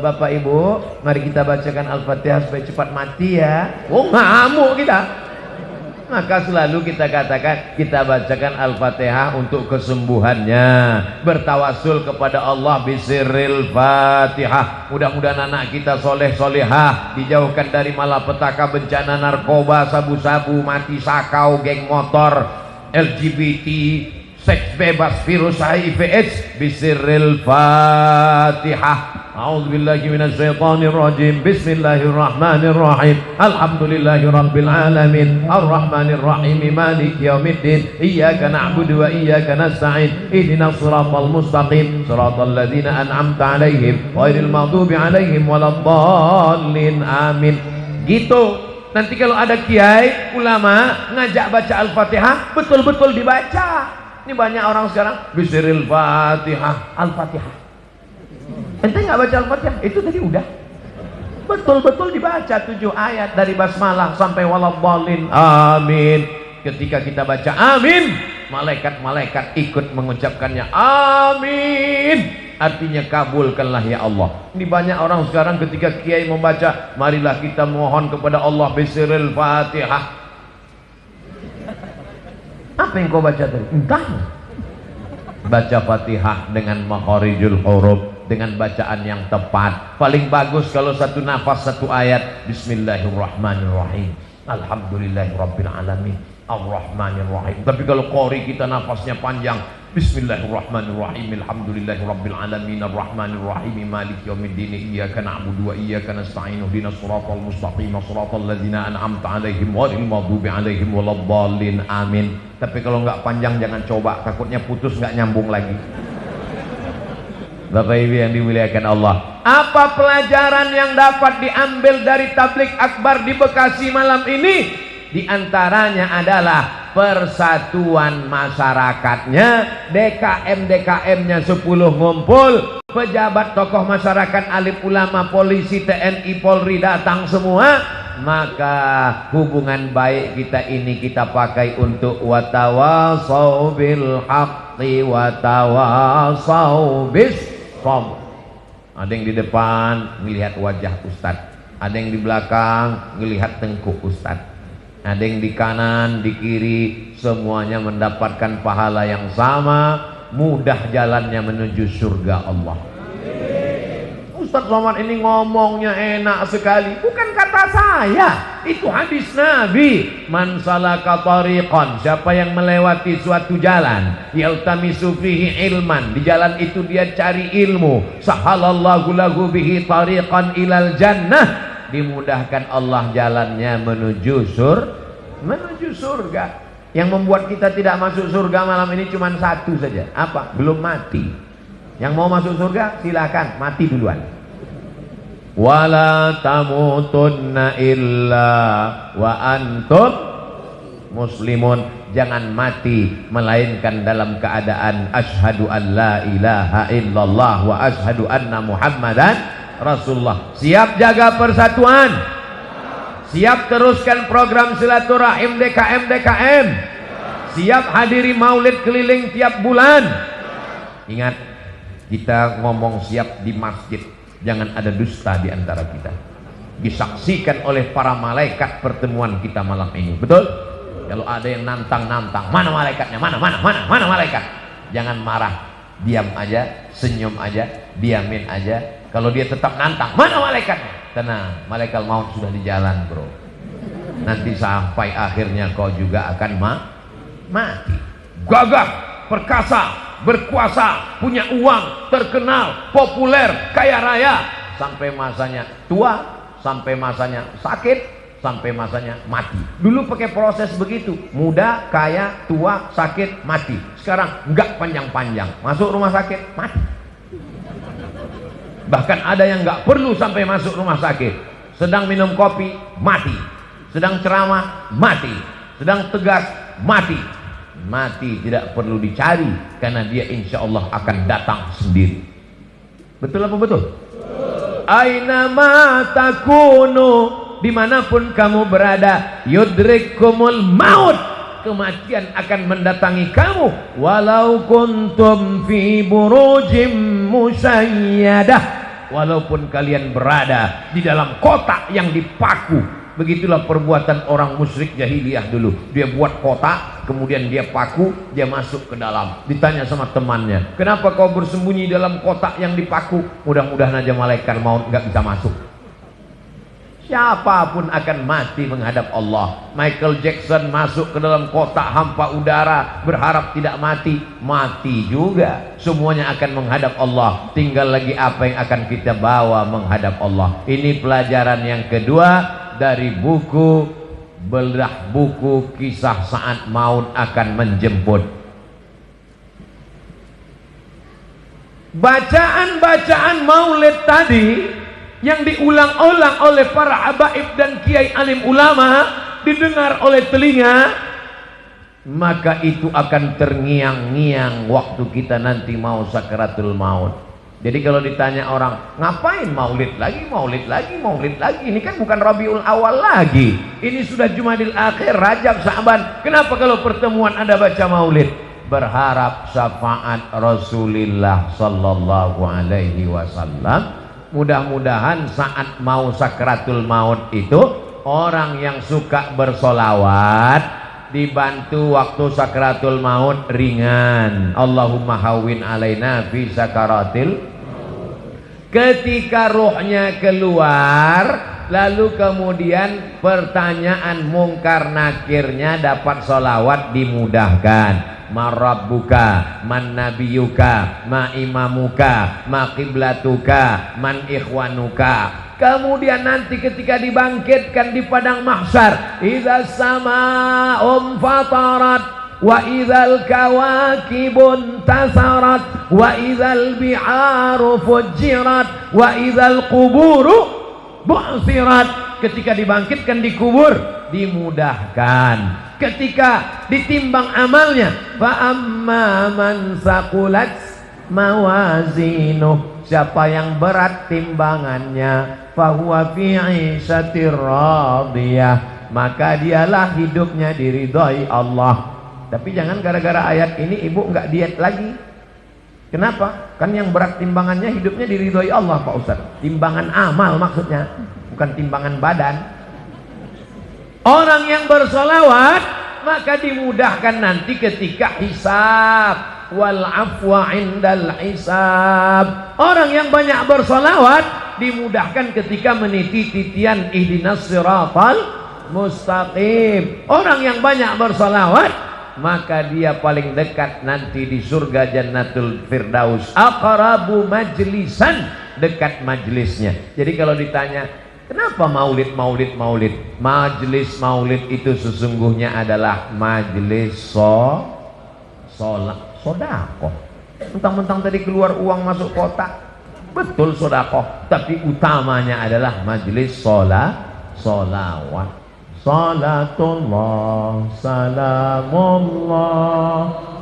Bapak Ibu, mari kita bacakan Al-Fatihah supaya cepat mati ya. Oh, ngamuk kita. Maka selalu kita katakan, kita bacakan Al-Fatihah untuk kesembuhannya, bertawassul kepada Allah bisirril Fatihah. Mudah-mudahan anak kita soleh solehah, dijauhkan dari malapetaka, bencana narkoba, sabu-sabu, mati sakau, geng motor, LGBT, seks bebas, virus HIV AIDS. Bisirril Fatihah. A'udzubillahi minasyaitonirrajim. Bismillahirrahmanirrahim. Alhamdulillahirabbil alamin. Arrahmanirrahim. Maliki yaumiddin. Iyyaka na'budu wa iyyaka nasta'in. Ihdinas shiratal mustaqim. Shiratal ladzina an'amta 'alaihim ghairil maghdubi 'alaihim waladdallin. Amin. Gitu. Nanti kalau ada kiai, ulama ngajak baca Al-Fatihah, betul-betul dibaca. Ini banyak orang sekarang bisiril Fatihah, Al-Fatihah. Ente nggak baca Al-Fatihah? Itu tadi udah. Betul-betul dibaca 7 ayat dari basmalah sampai waladdallin. Amin. Ketika kita baca amin, malaikat-malaikat ikut mengucapkannya amin. Artinya kabulkanlah ya Allah. Ini banyak orang sekarang ketika kiai membaca, marilah kita mohon kepada Allah bisiril Fatihah. Apa yang kau baca tadi? Entah. Baca Fatihah dengan makharijul huruf, dengan bacaan yang tepat. Paling bagus kalau satu nafas satu ayat. Bismillahirrahmanirrahim. Alhamdulillahirabbil alamin. Ar-Rahmanir-Rahim. Tapi kalau qori kita nafasnya panjang. Bismillahirrahmanirrahim. Alhamdulillahirabbil alamin. Ar-Rahmanir-Rahim. Maliki yaumiddin. Iyyaka na'budu wa iyyaka nasta'in. Ihdinas shiratal mustaqim. Shiratal ladzina an'amta 'alaihim ghairil maghdubi 'alaihim waladdallin. Amin. Tapi kalau nggak panjang jangan coba, takutnya putus nggak nyambung lagi. Bapak Ibu yang dimuliakan Allah, apa pelajaran yang dapat diambil dari tabligh akbar di Bekasi malam ini? Di antaranya adalah persatuan masyarakatnya, DKM-DKM-nya 10 ngumpul, pejabat tokoh masyarakat, alim ulama, polisi, TNI, Polri datang semua. Maka hubungan baik kita ini kita pakai untuk watawasau bil haqqi watawasau bis sabr. Ada yang di depan melihat wajah Ustadz, ada yang di belakang melihat tengkuk Ustadz, ada yang di kanan, di kiri, semuanya mendapatkan pahala yang sama, mudah jalannya menuju surga Allah. Ustadz Somad ini ngomongnya enak sekali. Bukan kata saya, itu hadis Nabi. Man salaka tariqan, siapa yang melewati suatu jalan, yaltamisu fihi ilman, di jalan itu dia cari ilmu, sahalallahu lahu bihi tariqan ilal jannah, dimudahkan Allah jalannya menuju surga. Yang membuat kita tidak masuk surga malam ini cuma satu saja. Apa? Belum mati. Yang mau masuk surga silakan mati duluan. Wala tamutunna illa wa antum muslimun. Jangan mati melainkan dalam keadaan asyhadu an la ilaha illallah wa asyhadu anna muhammadan rasulullah. Siap jaga persatuan, siap teruskan program silaturahim DKM, siap hadiri maulid keliling tiap bulan. Ingat, kita ngomong siap di masjid, jangan ada dusta di antara kita. Disaksikan oleh para malaikat pertemuan kita malam ini. Betul? Kalau ada yang nantang-nantang, mana malaikatnya? Mana malaikat? Jangan marah, diam aja, senyum aja. diamin aja. Kalau dia tetap nantang, mana malaikatnya? Tenang, malaikat maut sudah di jalan, bro. Nanti sampai akhirnya kau juga akan mati. Gagah, perkasa, berkuasa, punya uang, terkenal, populer, kaya raya, sampai masanya tua, sampai masanya sakit, sampai masanya mati. Dulu pakai proses begitu, muda, kaya, tua, sakit, mati. Sekarang enggak panjang-panjang, masuk rumah sakit, mati. Bahkan ada yang enggak perlu sampai masuk rumah sakit, sedang minum kopi, mati. Sedang ceramah, mati. Sedang tegas, mati. Mati tidak perlu dicari, karena dia insya Allah akan datang sendiri. Betul apa betul? Aina ma takunu, dimanapun kamu berada, yudrikumul maut, kematian akan mendatangi kamu. Walau kuntum fi burujim musayyadah, walaupun kalian berada di dalam kotak yang dipaku. Begitulah perbuatan orang musyrik jahiliyah dulu. Dia buat kotak, kemudian dia paku, dia masuk ke dalam. Ditanya sama temannya, kenapa kau bersembunyi dalam kotak yang dipaku? Mudah-mudahan aja malaikat maut nggak bisa masuk. Siapapun akan mati menghadap Allah. Michael Jackson masuk ke dalam kotak hampa udara, berharap tidak mati, mati juga. Semuanya akan menghadap Allah. Tinggal lagi apa yang akan kita bawa menghadap Allah. Ini pelajaran yang kedua dari buku belah buku kisah saat maut akan menjemput. Bacaan-bacaan maulid tadi yang diulang-ulang oleh para habaib dan kiai alim ulama, didengar oleh telinga, maka itu akan terngiang-ngiang waktu kita nanti mau sakaratul maut. Jadi kalau ditanya orang, ngapain maulid lagi, maulid lagi, maulid lagi? Ini kan bukan Rabiul Awal lagi. Ini sudah Jumadil Akhir, Rajab, Sa'ban. Kenapa kalau pertemuan Anda baca maulid? Berharap syafaat Rasulullah sallallahu alaihi wasallam. Mudah-mudahan saat mau sakratul maut itu, orang yang suka bersolawat dibantu waktu sakratul maut ringan. Allahumma hawwin alaina fi sakaratil. Ketika ruhnya keluar, lalu kemudian pertanyaan mungkar nakirnya dapat solawat dimudahkan. Ma rabbuka, man nabiyuka, ma imamuka, ma qiblatuka, man ikhwanuka. Kemudian nanti ketika dibangkitkan di padang mahsyar, idza samaa'um fatarat wa idzal kawakibun tasarat wa idzal bi'aru fujirat wa idzal quburu bu'sirat. Ketika dibangkitkan di kubur dimudahkan. Ketika ditimbang amalnya, fa amma man saqulat mawazinuh, siapa yang berat timbangannya, fa huwa fi 'ishatir radiyah, maka dialah hidupnya diridhoi Allah. Tapi jangan gara-gara ayat ini ibu enggak diet lagi. Kenapa? Kan yang berat timbangannya hidupnya diridhoi Allah, Pak Ustaz. Timbangan amal maksudnya, bukan timbangan badan. Orang yang bersolawat maka dimudahkan nanti ketika hisab, wal afwa indal hisab. Orang yang banyak bersolawat dimudahkan ketika meniti titian ihdinas siratal mustaqim. Orang yang banyak bersolawat maka dia paling dekat nanti di surga Jannatul Firdaus, aqrabu majlisan, dekat majlisnya. Jadi kalau ditanya kenapa maulid, maulid, maulid? Majelis maulid itu sesungguhnya adalah majelis sodakoh. Mentang-mentang tadi keluar uang masuk kotak, betul sodakoh, tapi utamanya adalah majelis solawat. Salatullah, salamullah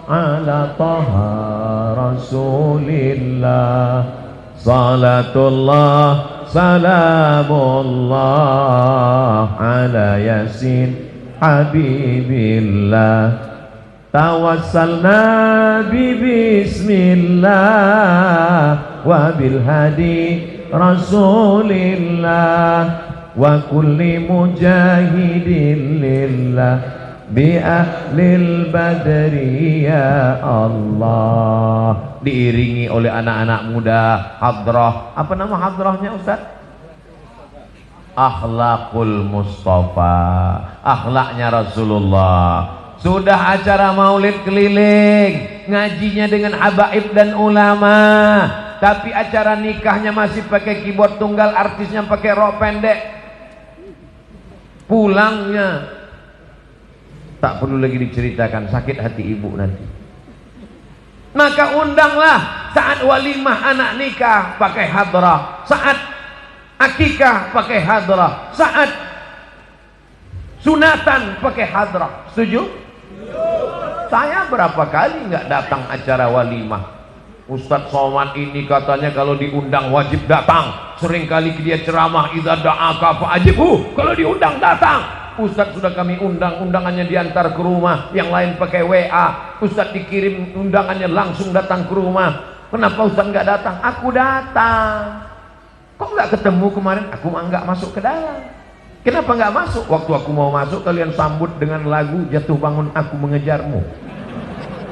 ala taha rasulillah. Salatullah, salamullah ala yasin habibillah. Tawassalna bismillah wa bil hadi rasulillah wa kulli mujahidin lillah bi ahlil badri ya Allah. Diiringi oleh anak-anak muda hadrah. Apa nama hadrahnya Ustaz? Akhlakul Mustafa, akhlaknya Rasulullah. Sudah acara maulid keliling, ngajinya dengan habaib dan ulama, tapi acara nikahnya masih pakai keyboard tunggal, artisnya pakai rok pendek. Pulangnya tak perlu lagi diceritakan, sakit hati ibu nanti. Maka undanglah saat walimah anak nikah pakai hadrah, saat akikah pakai hadrah, saat sunatan pakai hadrah. Setuju? Saya berapa kali nggak datang acara walimah. Ustadz Somad ini katanya kalau diundang wajib datang. Seringkali dia ceramah idza da'aka fa'ajibhu, kalau diundang datang. Ustadz sudah kami undang, undangannya diantar ke rumah, yang lain pakai WA. Ustadz dikirim undangannya langsung datang ke rumah. Kenapa Ustadz nggak datang? Aku datang. Kok nggak ketemu kemarin? Aku nggak masuk ke dalam. Kenapa nggak masuk? Waktu aku mau masuk kalian sambut dengan lagu jatuh bangun aku mengejarmu.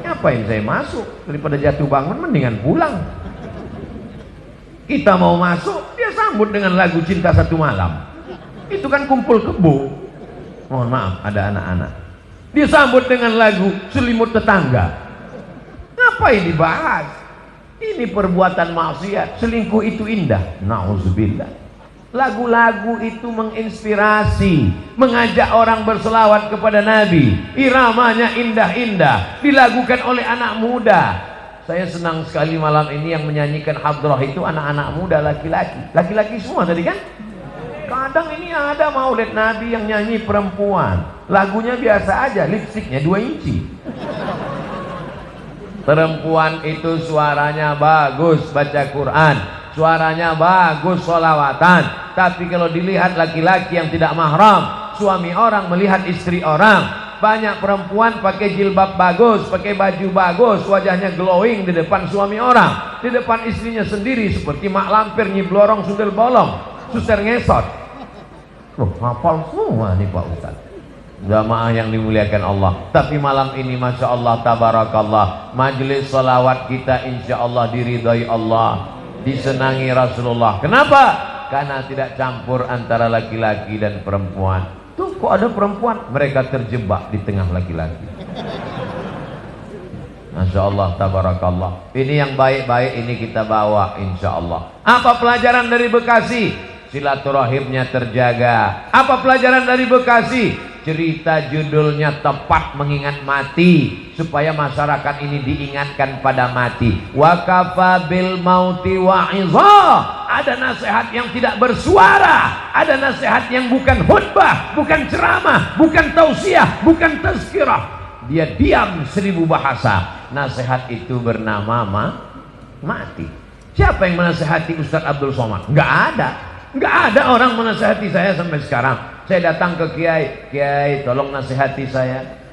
Ngapain saya masuk? Daripada jatuh bangun mendingan pulang. Kita mau masuk, dia sambut dengan lagu cinta satu malam. Itu kan kumpul kebo. Mohon maaf, ada anak-anak. Dia sambut dengan lagu selimut tetangga. Ngapain dibahas? Ini perbuatan maksiat. Selingkuh itu indah. Nauzubillah. Lagu-lagu itu menginspirasi, mengajak orang berselawat kepada Nabi. Iramanya indah-indah, dilakukan oleh anak muda. Saya senang sekali malam ini yang menyanyikan hadrah itu anak-anak muda, laki-laki. Laki-laki semua tadi kan? Kadang ini ada maulid Nabi yang nyanyi perempuan, lagunya biasa aja, lipstiknya 2 inci. Perempuan itu suaranya bagus baca Quran, suaranya bagus sholawatan, tapi kalau dilihat laki-laki yang tidak mahram, suami orang melihat istri orang. Banyak perempuan pakai jilbab bagus, pakai baju bagus, wajahnya glowing di depan suami orang, di depan istrinya sendiri seperti mak lampir, nyi blorong, sundel bolong, suster ngesot. Loh, hafal semua nih Pak Ustaz. Jamaah yang dimuliakan Allah. Tapi malam ini Masya Allah tabarakallah, majelis salawat kita insya Allah diridhai Allah, disenangi Rasulullah. Kenapa? Karena tidak campur antara laki-laki dan perempuan. Tuh kok ada perempuan, mereka terjebak di tengah laki-laki. Masya Allah tabarakallah. Ini yang baik-baik ini kita bawa insya Allah. Apa pelajaran dari Bekasi? Silaturahimnya terjaga. Apa pelajaran dari Bekasi? Cerita judulnya tepat, mengingat mati, supaya masyarakat ini diingatkan pada mati. Wa kafa bil mauti wa'iza. Ada nasihat yang tidak bersuara, ada nasihat yang bukan khutbah, bukan ceramah, bukan tausiah, bukan tazkirah. Dia diam 1000 bahasa. Nasihat itu bernama mati. Siapa yang menasihati Ustaz Abdul Somad? Nggak ada. Nggak ada orang menasihati saya sampai sekarang. Saya datang ke Kiai, Kiai tolong nasihati saya.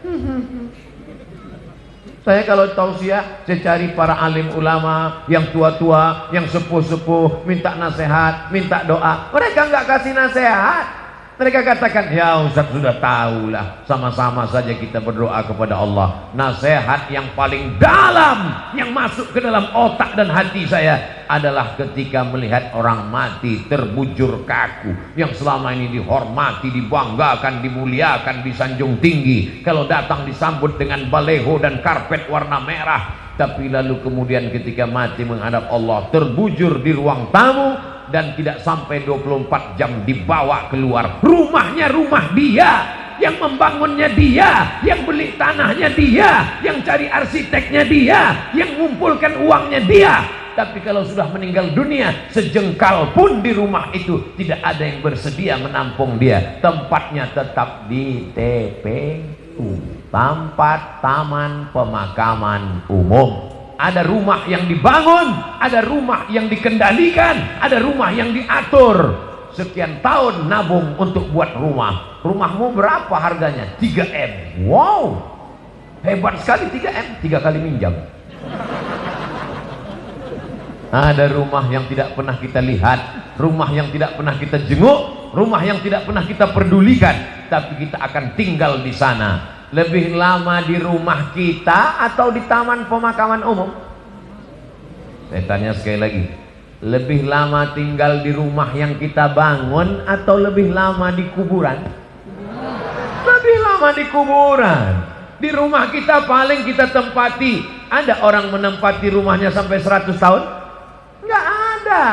Saya kalau tausiah, saya cari para alim ulama yang tua-tua, yang sepuh-sepuh, minta nasihat, minta doa. Mereka nggak kasih nasihat. Mereka katakan, ya Ustaz sudah tahulah, sama-sama saja kita berdoa kepada Allah. Nasihat yang paling dalam yang masuk ke dalam otak dan hati saya adalah ketika melihat orang mati terbujur kaku, yang selama ini dihormati, dibanggakan, dimuliakan, disanjung tinggi. Kalau datang disambut dengan baleho dan karpet warna merah, tapi lalu kemudian ketika mati menghadap Allah terbujur di ruang tamu, dan tidak sampai 24 jam dibawa keluar. Rumahnya rumah dia, yang membangunnya dia, yang beli tanahnya dia, yang cari arsiteknya dia, yang mengumpulkan uangnya dia. Tapi kalau sudah meninggal dunia, sejengkal pun di rumah itu tidak ada yang bersedia menampung dia. Tempatnya tetap di TPU, tempat taman pemakaman umum. Ada rumah yang dibangun, ada rumah yang dikendalikan, ada rumah yang diatur. Sekian tahun nabung untuk buat rumah. Rumahmu berapa harganya? 3M. Wow, hebat sekali 3M, 3 kali minjam. Ada rumah yang tidak pernah kita lihat, rumah yang tidak pernah kita jenguk, rumah yang tidak pernah kita pedulikan, tapi kita akan tinggal di sana. lebih lama di rumah kita atau di taman pemakaman umum? Saya tanya sekali lagi, lebih lama tinggal di rumah yang kita bangun atau lebih lama di kuburan? Lebih lama di kuburan. Di rumah kita paling kita tempati. Ada orang menempati rumahnya sampai 100 tahun? Nggak ada.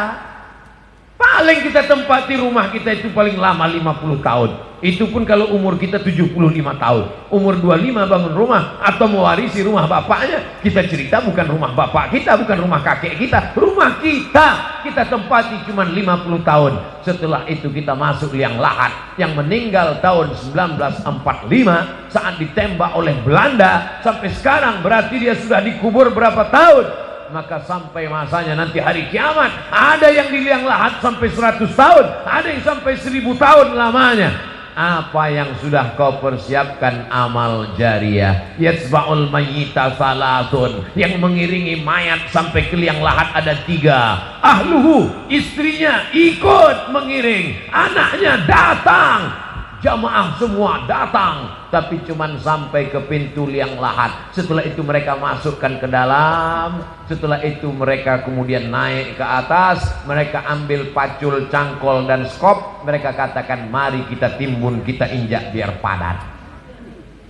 Paling kita tempati rumah kita itu paling lama 50 tahun. Itu pun kalau umur kita 75 tahun. Umur 25 bangun rumah atau mewarisi rumah bapaknya. Kita cerita bukan rumah bapak kita, bukan rumah kakek kita, rumah kita tempati cuma 50 tahun. Setelah itu kita masuk liang lahat. Yang meninggal tahun 1945 saat ditembak oleh Belanda sampai sekarang berarti dia sudah dikubur berapa tahun? Maka sampai masanya nanti hari kiamat, ada yang di liang lahat sampai 100 tahun, ada yang sampai 1000 tahun lamanya. Apa yang sudah kau persiapkan? Amal jariah. Yatsba'ul mayyita salatun, yang mengiringi mayat sampai ke liang lahat ada 3. Ahluhu, istrinya ikut mengiring, anaknya datang, jamaah semua datang, tapi cuman sampai ke pintu liang lahat. Setelah itu mereka masukkan ke dalam. Setelah itu mereka kemudian naik ke atas. Mereka ambil pacul, cangkol dan skop. Mereka katakan, mari kita timbun, kita injak biar padat.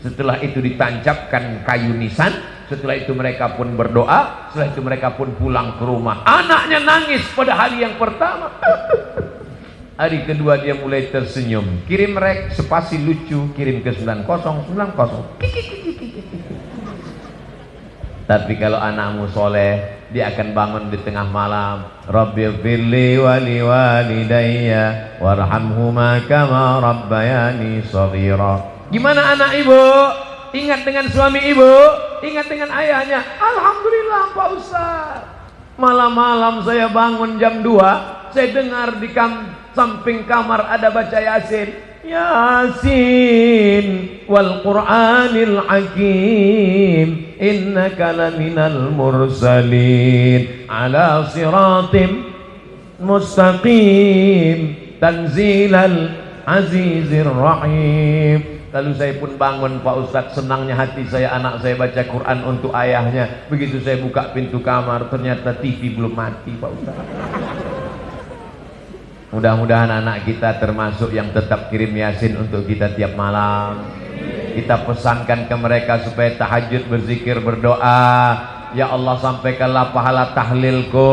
Setelah itu ditancapkan kayu nisan. Setelah itu mereka pun berdoa. Setelah itu mereka pun pulang ke rumah. Anaknya nangis pada hari yang pertama. Hari kedua dia mulai tersenyum. Kirim rek spasi lucu, kirim ke 9090. Tapi kalau anakmu soleh, dia akan bangun di tengah malam. Rabbighfirli wa liwalidayya warhamhuma kama rabbayani shaghira. Gimana anak ibu? Ingat dengan suami ibu? Ingat dengan ayahnya? Alhamdulillah Pak Ustaz. Malam-malam saya bangun jam 2, saya dengar di samping kamar ada baca Yasin. Yasin wal Qur'anil Hakim innaka laminal mursalin ala siratim mustaqim tanzilal azizir rahim. Lalu saya pun bangun Pak Ustadz, senangnya hati saya, anak saya baca Quran untuk ayahnya. Begitu saya buka pintu kamar, ternyata TV belum mati Pak Ustadz. Mudah-mudahan anak kita termasuk yang tetap kirim Yasin untuk kita tiap malam. Kita pesankan ke mereka supaya tahajud, berzikir, berdoa. Ya Allah, sampaikanlah pahala tahlilku.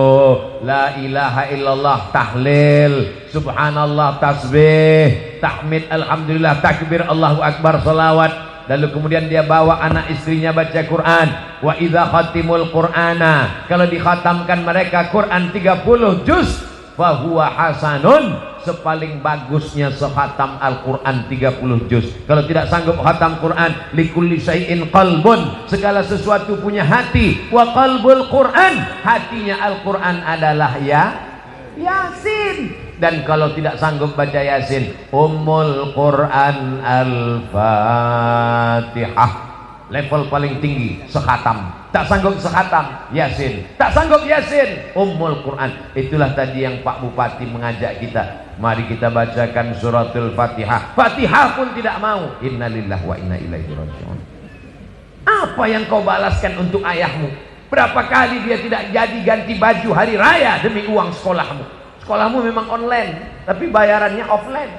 La ilaha illallah tahlil, subhanallah tasbih, tahmid, alhamdulillah, takbir, Allahu akbar, salawat. Lalu kemudian dia bawa anak istrinya baca Quran. Wa idza khatimul qur'ana, kalau dikhatamkan mereka Quran 30 juz, fahuwa hasanun, sepaling bagusnya sekhatam Al-Quran 30 juz. Kalau tidak sanggup khatam Quran, likulli syai'in qalbun, segala sesuatu punya hati. Wa qalbul Quran, hatinya Al-Quran adalah Yasin. Dan kalau tidak sanggup baca Yasin, Ummul Quran Al-Fatihah, level paling tinggi sekhatam. Tak sanggup sekhatam Yasin, tak sanggup Yasin, Ummul Quran. Itulah tadi yang Pak Bupati mengajak kita, mari kita bacakan suratul Fatihah. Fatihah pun tidak mau. Innalillahi wa inna ilaihi raji'un. Apa yang kau balaskan untuk ayahmu? Berapa kali dia tidak jadi ganti baju hari raya demi uang sekolahmu? Sekolahmu memang online, tapi bayarannya offline.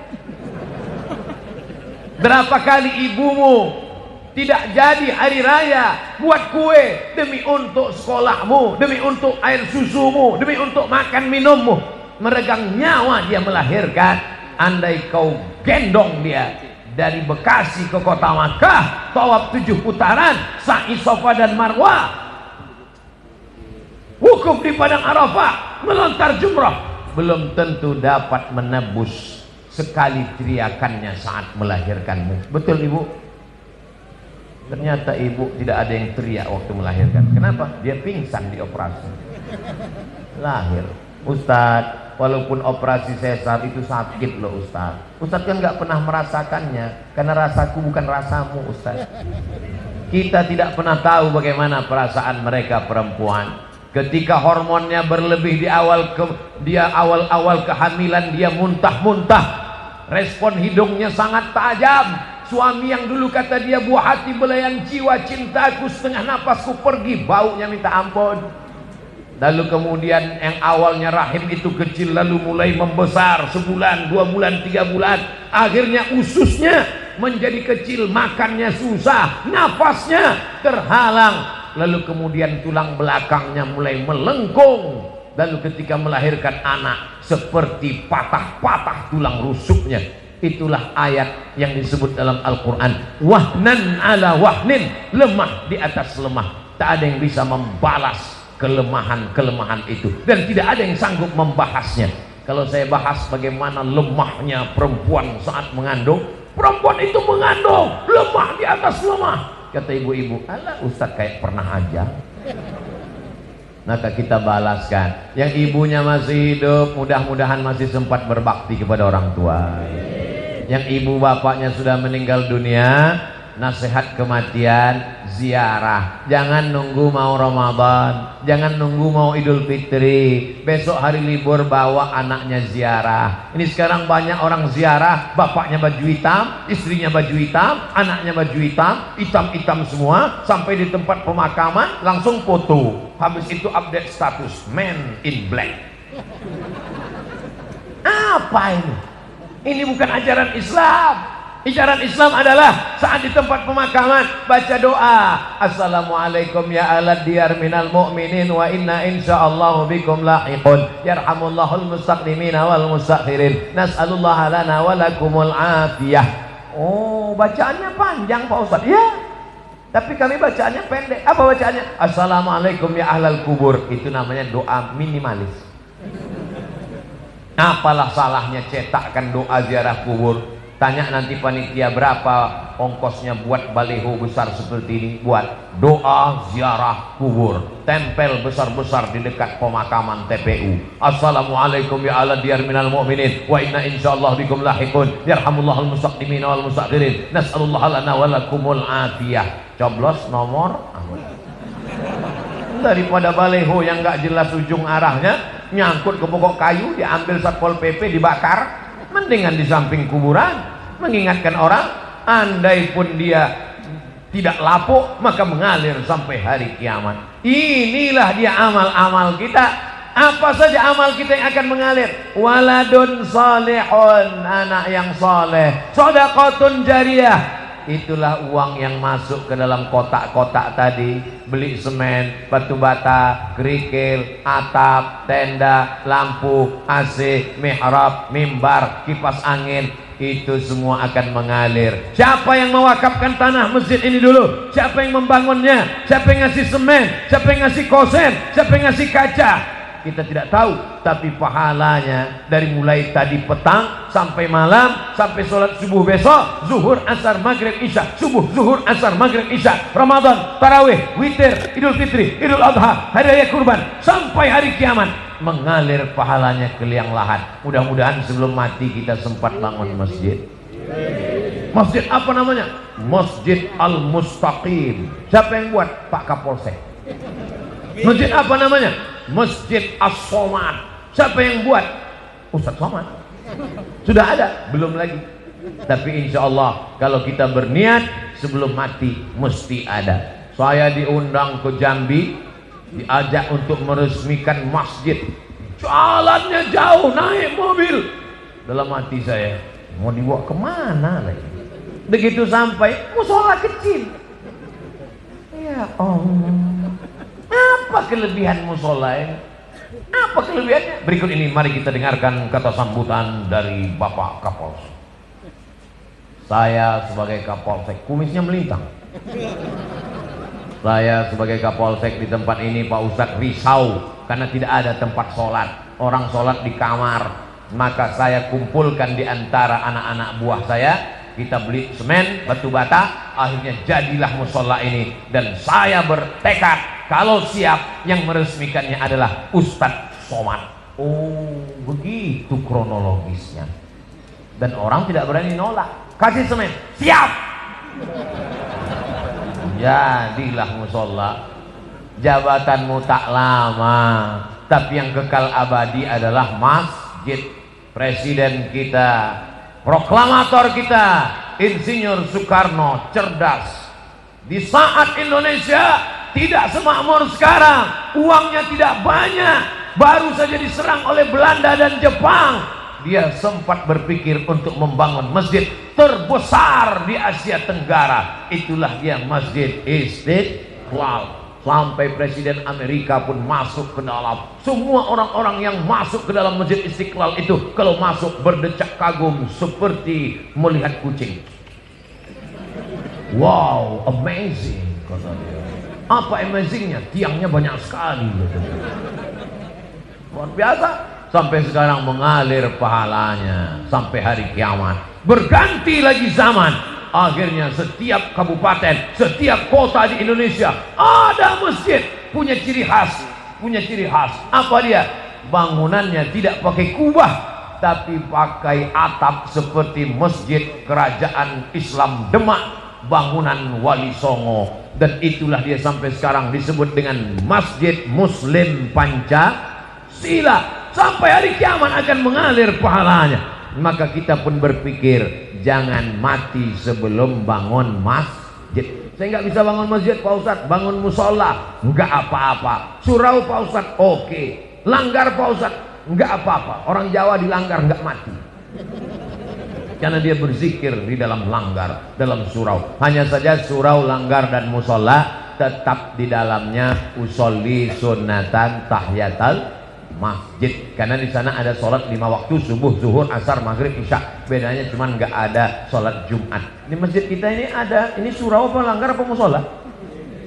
Berapa kali ibumu tidak jadi hari raya buat kue demi untuk sekolahmu, demi untuk air susumu, demi untuk makan minummu. Meregang nyawa dia melahirkan. Andai kau gendong dia dari Bekasi ke kota Makkah, tawaf 7 putaran, sa'i Safa dan Marwah, wukuf di padang Arafah, melontar jumrah, belum tentu dapat menebus sekali teriakannya saat melahirkanmu. Betul ibu? Ternyata ibu tidak ada yang teriak waktu melahirkan. Kenapa? Dia pingsan di operasi. Lahir. Ustadz, walaupun operasi sesar itu sakit loh Ustadz. Ustadz kan nggak pernah merasakannya, karena rasaku bukan rasamu Ustadz. Kita tidak pernah tahu bagaimana perasaan mereka perempuan. Ketika hormonnya berlebih di awal kehamilan, dia muntah-muntah. Respon hidungnya sangat tajam. Suami yang dulu kata dia buah hati belayan jiwa, cintaku setengah napasku pergi, baunya minta ampun. Lalu kemudian yang awalnya rahim itu kecil lalu mulai membesar, sebulan, 2 bulan, 3 bulan, akhirnya ususnya menjadi kecil, makannya susah, nafasnya terhalang, lalu kemudian tulang belakangnya mulai melengkung, lalu ketika melahirkan anak seperti patah-patah tulang rusuknya. Itulah ayat yang disebut dalam Al-Quran, wahnan ala wahnin, lemah di atas lemah. Tak ada yang bisa membalas kelemahan-kelemahan itu, dan tidak ada yang sanggup membahasnya. Kalau saya bahas bagaimana lemahnya perempuan saat mengandung, perempuan itu mengandung lemah di atas lemah, kata ibu-ibu, alah Ustadz kayak pernah aja. Maka kita balaskan, yang ibunya masih hidup mudah-mudahan masih sempat berbakti kepada orang tua. Yang ibu bapaknya sudah meninggal dunia, nasihat kematian, ziarah. Jangan nunggu mau Ramadan, jangan nunggu mau Idul Fitri, besok hari libur bawa anaknya ziarah. Ini sekarang banyak orang ziarah, bapaknya baju hitam, istrinya baju hitam, anaknya baju hitam, hitam-hitam semua, sampai di tempat pemakaman langsung foto. Habis itu update status, man in black. Apa ini? Ini bukan ajaran Islam. Ajaran Islam adalah saat di tempat pemakaman baca doa, assalamualaikum ya alad diyar minal mu'minin wa inna insyaallahu bikum lahiqun yarhamullahul mustaqdimina wal mustakhirin nas'alullaha lana wa lakumul afiyah. Oh, bacaannya panjang Pak Ustaz. Ya, tapi kami bacaannya pendek. Apa bacaannya? Assalamualaikum ya ahlal kubur. Itu namanya doa minimalis. Apalah salahnya cetakkan doa ziarah kubur? Tanya nanti panitia berapa ongkosnya buat baliho besar seperti ini, buat doa ziarah kubur, tempel besar-besar di dekat pemakaman TPU. Assalamualaikum ya ala diyar minal mu'minin wa inna insyaallah bikum lahiqun yarhamullahul mustaqdimin wal mustakhirin nas'alullaha lana wa lakumul afiyah. Coblos nomor daripada baliho yang gak jelas ujung arahnya, nyangkut ke pokok kayu, diambil Satpol PP, dibakar. Mendingan di samping kuburan, mengingatkan orang, andai pun dia tidak lapuk maka mengalir sampai hari kiamat. Inilah dia amal-amal kita. Apa saja amal kita yang akan mengalir? Waladun salihun, anak yang soleh, shadaqatun jariyah. Itulah uang yang masuk ke dalam kotak-kotak tadi. Beli semen, batu bata, kerikil, atap, tenda, lampu, AC, mihrab, mimbar, kipas angin, itu semua akan mengalir. Siapa yang mewakafkan tanah masjid ini dulu? Siapa yang membangunnya? Siapa yang ngasih semen? Siapa yang ngasih kosen? Siapa yang ngasih kaca? Kita tidak tahu, tapi pahalanya dari mulai tadi petang sampai malam, sampai sholat subuh besok, zuhur, asar, maghrib, isya, subuh, zuhur, asar, maghrib, isya, Ramadan, tarawih, witir, Idul Fitri, Idul Adha, hari raya kurban, sampai hari kiamat, mengalir pahalanya ke liang lahat. Mudah-mudahan sebelum mati kita sempat bangun masjid. Masjid apa namanya? Masjid Al-Mustaqim. Siapa yang buat? Pak Kapolsek. Masjid apa namanya? Masjid As-Somad. Siapa yang buat? Ustadz Somad. Sudah ada? Belum lagi. Tapi insya Allah kalau kita berniat sebelum mati mesti ada. Saya diundang ke Jambi, diajak untuk meresmikan masjid. Jalannya jauh, naik mobil. Dalam hati saya, mau dibawa kemana lagi? Begitu sampai, musola kecil. Ya Allah, apa kelebihan musola ini? Apa kelebihannya? Berikut ini mari kita dengarkan kata sambutan dari Bapak Kapolsek. Saya sebagai Kapolsek, kumisnya melintang. Saya sebagai Kapolsek di tempat ini, Pak Ustadz risau karena tidak ada tempat sholat. Orang sholat di kamar. Maka saya kumpulkan di antara anak-anak buah saya. Kita beli semen, batu bata, akhirnya jadilah musola ini. Dan saya bertekad kalau siap, yang meresmikannya adalah Ustadz Somad. Oh, begitu kronologisnya. Dan orang tidak berani nolak. Kasih semen, siap. Jadilah musola. Jabatanmu tak lama, tapi yang kekal abadi adalah masjid. Presiden kita, proklamator kita, Insinyur Soekarno cerdas. Di saat Indonesia tidak semakmur sekarang, uangnya tidak banyak, baru saja diserang oleh Belanda dan Jepang, dia sempat berpikir untuk membangun masjid terbesar di Asia Tenggara. Itulah dia Masjid Istiqlal. Sampai Presiden Amerika pun masuk ke dalam. Semua orang-orang yang masuk ke dalam Masjid Istiqlal itu kalau masuk berdecak kagum seperti melihat kucing. Wow, amazing, kata dia. Apa amazingnya? Tiangnya banyak sekali. Luar biasa. Sampai sekarang mengalir pahalanya sampai hari kiamat. Berganti lagi zaman, akhirnya setiap kabupaten, setiap kota di Indonesia ada masjid punya ciri khas. Punya ciri khas. Apa dia? Bangunannya tidak pakai kubah, tapi pakai atap seperti masjid kerajaan Islam Demak, bangunan Wali Songo. Dan itulah dia sampai sekarang disebut dengan Masjid Muslim Pancasila. Sampai hari kiamat akan mengalir pahalanya. Maka kita pun berpikir, jangan mati sebelum bangun masjid. Saya nggak bisa bangun masjid Pak Ustadz, bangun musola nggak apa-apa. Surau Pak Ustadz, oke. Langgar Pak Ustadz, nggak apa-apa. Orang Jawa dilanggar nggak mati, karena dia berzikir di dalam langgar, dalam surau. Hanya saja surau, langgar dan musola tetap di dalamnya usolli sunatan tahiyatal masjid, karena di sana ada sholat 5 waktu, subuh, zuhur, asar, maghrib, isya. Bedanya cuman nggak ada sholat Jumat. Di masjid kita ini ada, ini surau apa langgar apa musola?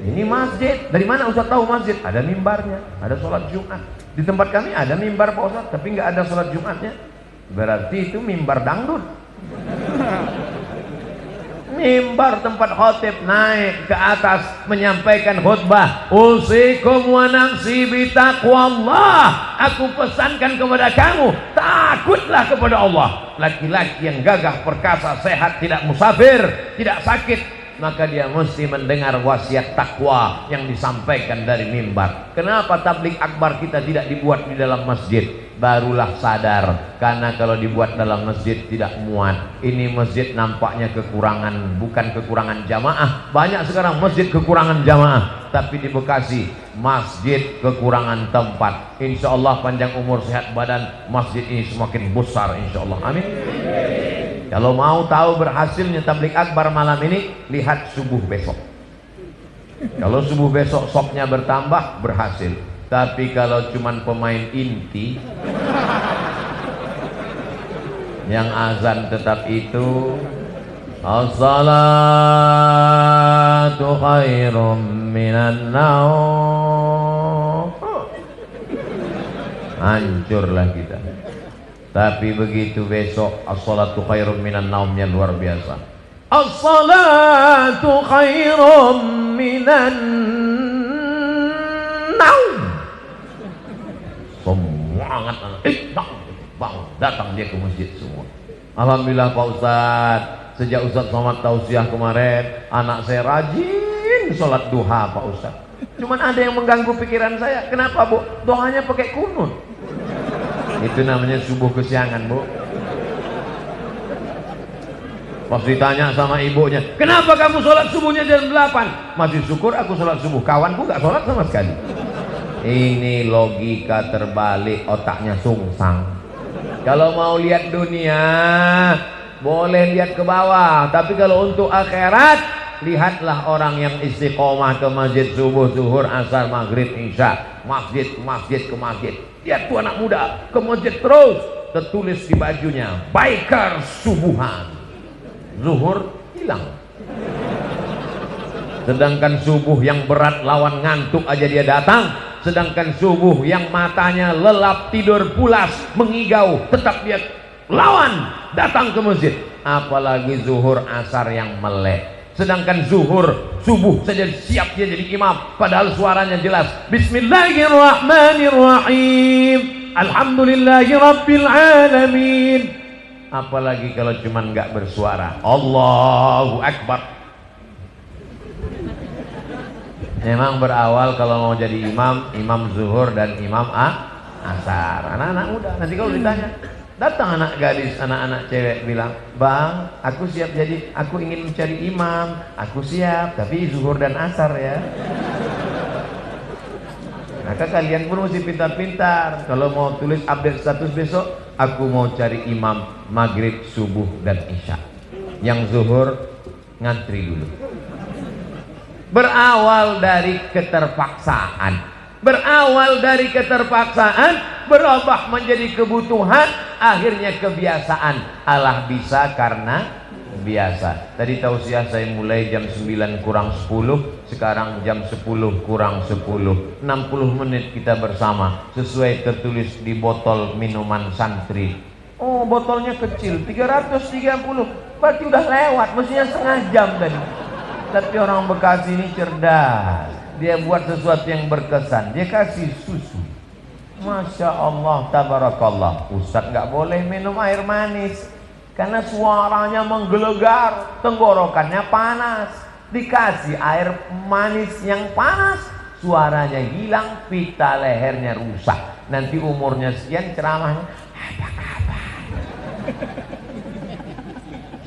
Ini masjid. Dari mana Ustaz tahu masjid? Ada mimbarnya, ada sholat Jumat. Di tempat kami ada mimbar Pak Ustaz, tapi nggak ada sholat Jumatnya. Berarti itu mimbar dangdut. Mimbar tempat khotib naik ke atas menyampaikan khutbah. Usikum wa nafsi bitaqwallah. Aku pesankan kepada kamu, takutlah kepada Allah. Laki-laki yang gagah perkasa, sehat, tidak musafir, tidak sakit, maka dia mesti mendengar wasiat takwa yang disampaikan dari mimbar. Kenapa tablik akbar kita tidak dibuat di dalam masjid? Barulah sadar, karena kalau dibuat dalam masjid tidak muat. Ini masjid nampaknya kekurangan, bukan kekurangan jamaah. Banyak sekarang masjid kekurangan jamaah, tapi di Bekasi masjid kekurangan tempat. Insya Allah panjang umur sehat badan, masjid ini semakin besar insya Allah. Amin. Kalau mau tahu berhasilnya tablik akbar malam ini, lihat subuh besok. Kalau subuh besok sopnya bertambah, berhasil. Tapi kalau cuman pemain inti yang azan tetap itu, as-salatu khairum minan naum, hancurlah kita. Tapi begitu besok as-salatu khairum minan naumnya luar biasa. As-salatu khairum minan naum. Semangat anak, bangun, datang dia ke masjid semua. Alhamdulillah Pak Ustadz, sejak Ustadz Somad tausiah kemarin, anak saya rajin sholat duha Pak Ustadz. Cuman ada yang mengganggu pikiran saya. Kenapa Bu? Doanya pakai kunut. Itu namanya subuh kesiangan Bu. Pas ditanya sama ibunya, kenapa kamu sholat subuhnya jam 8? Masih syukur aku sholat subuh, kawanku gak sholat sama sekali. Ini logika terbalik, otaknya sungsang. Kalau mau lihat dunia boleh lihat ke bawah, tapi kalau untuk akhirat, lihatlah orang yang istiqomah ke masjid subuh, zuhur, asar, maghrib, isya, masjid ke masjid. Lihat tuh anak muda ke masjid terus, tertulis di bajunya biker subuhan. Zuhur hilang. Sedangkan subuh yang berat lawan ngantuk aja dia datang. Sedangkan subuh yang matanya lelap, tidur pulas, mengigau, tetap dia lawan datang ke masjid. Apalagi zuhur, asar yang melek. Sedangkan zuhur, subuh saja siap dia jadi imam, padahal suaranya jelas. Bismillahirrahmanirrahim. Alhamdulillahi rabbil alamin. Apalagi kalau cuman nggak bersuara. Allahu Akbar. Memang berawal kalau mau jadi imam, imam zuhur dan imam asar. Anak-anak muda nanti kalau ditanya, Datang anak gadis, anak-anak cewek bilang, "Bang, aku siap aku ingin mencari imam. Aku siap, tapi zuhur dan asar ya." Maka kalian pun mesti pintar-pintar. Kalau mau tulis update status besok, aku mau cari imam maghrib, subuh, dan isya. Yang zuhur ngantri dulu. Berawal dari keterpaksaan. Berubah menjadi kebutuhan, akhirnya kebiasaan. Allah bisa karena biasa. Tadi tausiah saya mulai jam 9 kurang 10, sekarang jam 10 kurang 10. 60 menit kita bersama, sesuai tertulis di botol minuman santri. Oh, botolnya kecil, 330, berarti udah lewat, mestinya setengah jam tadi. Tapi orang Bekasi ini cerdas. Dia buat sesuatu yang berkesan. Dia kasih susu. Masya Allah, tabarakallah. Ustaz nggak boleh minum air manis karena suaranya menggelegar, tenggorokannya panas. Dikasih air manis yang panas, suaranya hilang, pita lehernya rusak. Nanti umurnya sekian, ceramahnya apa kabar?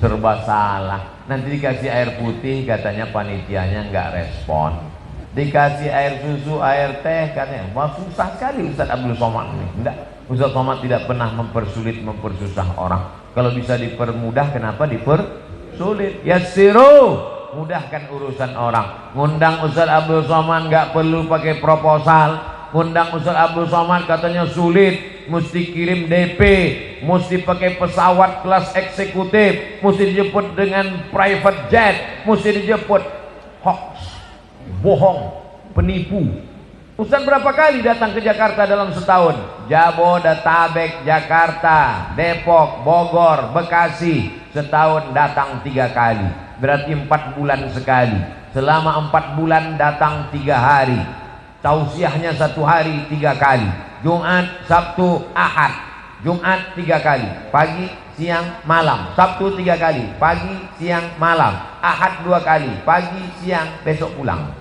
Serba salah. Nanti dikasih air putih, katanya panitianya nggak respon. Dikasih air susu, air teh, katanya wah susah sekali Ustaz Abdul Somad ini. Enggak, Ustaz Somad tidak pernah mempersusah orang. Kalau bisa dipermudah, kenapa dipersulit? Yassiru, mudahkan urusan orang. Ngundang Ustaz Abdul Somad nggak perlu pakai proposal. Ngundang Ustaz Abdul Somad katanya sulit, mesti kirim DP, mesti pakai pesawat kelas eksekutif, mesti dijemput dengan private jet, mesti dijemput. Hoax, bohong, penipu. Ustaz berapa kali datang ke Jakarta dalam setahun? Jabodetabek, Jakarta, Depok, Bogor, Bekasi. Setahun datang 3 kali. Berarti 4 bulan sekali. Selama 4 bulan datang 3 hari. Tausiahnya 1 hari 3 kali. Jumat, Sabtu, Ahad. Jumat 3 kali. Pagi, siang, malam. Sabtu 3 kali. Pagi, siang, malam. Ahad 2 kali. Pagi, siang, besok pulang.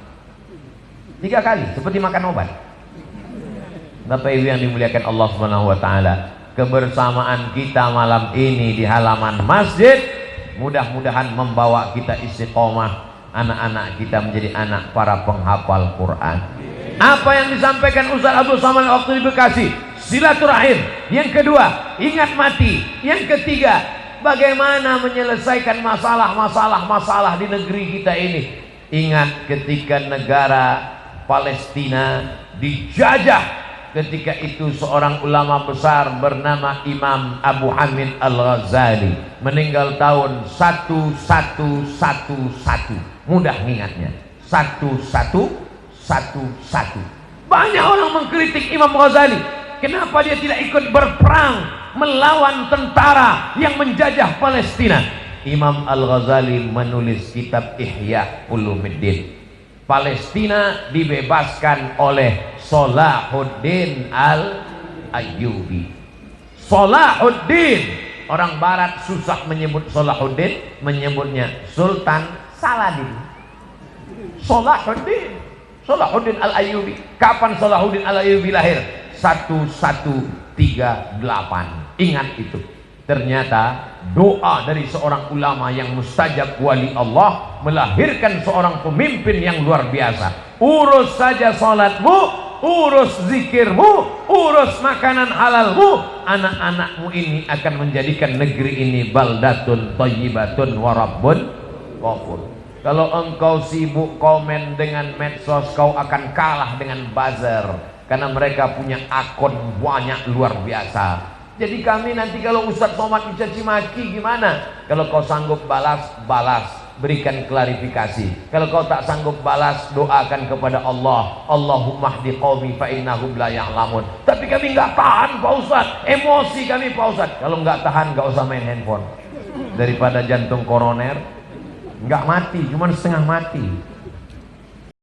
3 kali, seperti makan obat. Bapak Ibu yang dimuliakan Allah Subhanahu wa taala, kebersamaan kita malam ini di halaman masjid mudah-mudahan membawa kita istiqomah, anak-anak kita menjadi anak para penghafal Quran. Apa yang disampaikan Ustaz Abdul Somad waktu di Bekasi, silaturahim. Yang kedua, ingat mati. Yang ketiga, bagaimana menyelesaikan masalah di negeri kita ini. Ingat ketika negara Palestina dijajah, ketika itu seorang ulama besar bernama Imam Abu Hamid Al-Ghazali meninggal tahun 1111. Mudah ingatnya, 1111. Banyak orang mengkritik Imam Ghazali. Kenapa dia tidak ikut berperang melawan tentara yang menjajah Palestina? Imam Al-Ghazali menulis kitab Ihya Ulumuddin. Palestina dibebaskan oleh Salahuddin Al-Ayyubi. Salahuddin, orang barat susah menyebut Salahuddin, menyebutnya Sultan Saladin. Salahuddin Al-Ayyubi. Kapan Salahuddin Al-Ayyubi lahir? 1138. Ingat itu. Ternyata doa dari seorang ulama yang mustajab wali Allah melahirkan seorang pemimpin yang luar biasa. Urus saja salatmu, urus zikirmu, urus makanan halalmu, anak-anakmu ini akan menjadikan negeri ini baldatun thayyibatun wa rabbun ghafur. Kalau engkau sibuk komen dengan medsos, kau akan kalah dengan buzzer, karena mereka punya akun banyak luar biasa. Jadi kami nanti kalau Ustaz Somad dicaci maki gimana? Kalau kau sanggup balas, berikan klarifikasi. Kalau kau tak sanggup balas, doakan kepada Allah. Allahumma hdi qaumi fa innahum la ya'lamun. Tapi kami nggak tahan Pak Ustaz, emosi kami Pak Ustaz. Kalau nggak tahan, nggak usah main handphone. Daripada jantung koroner nggak mati, cuma setengah mati.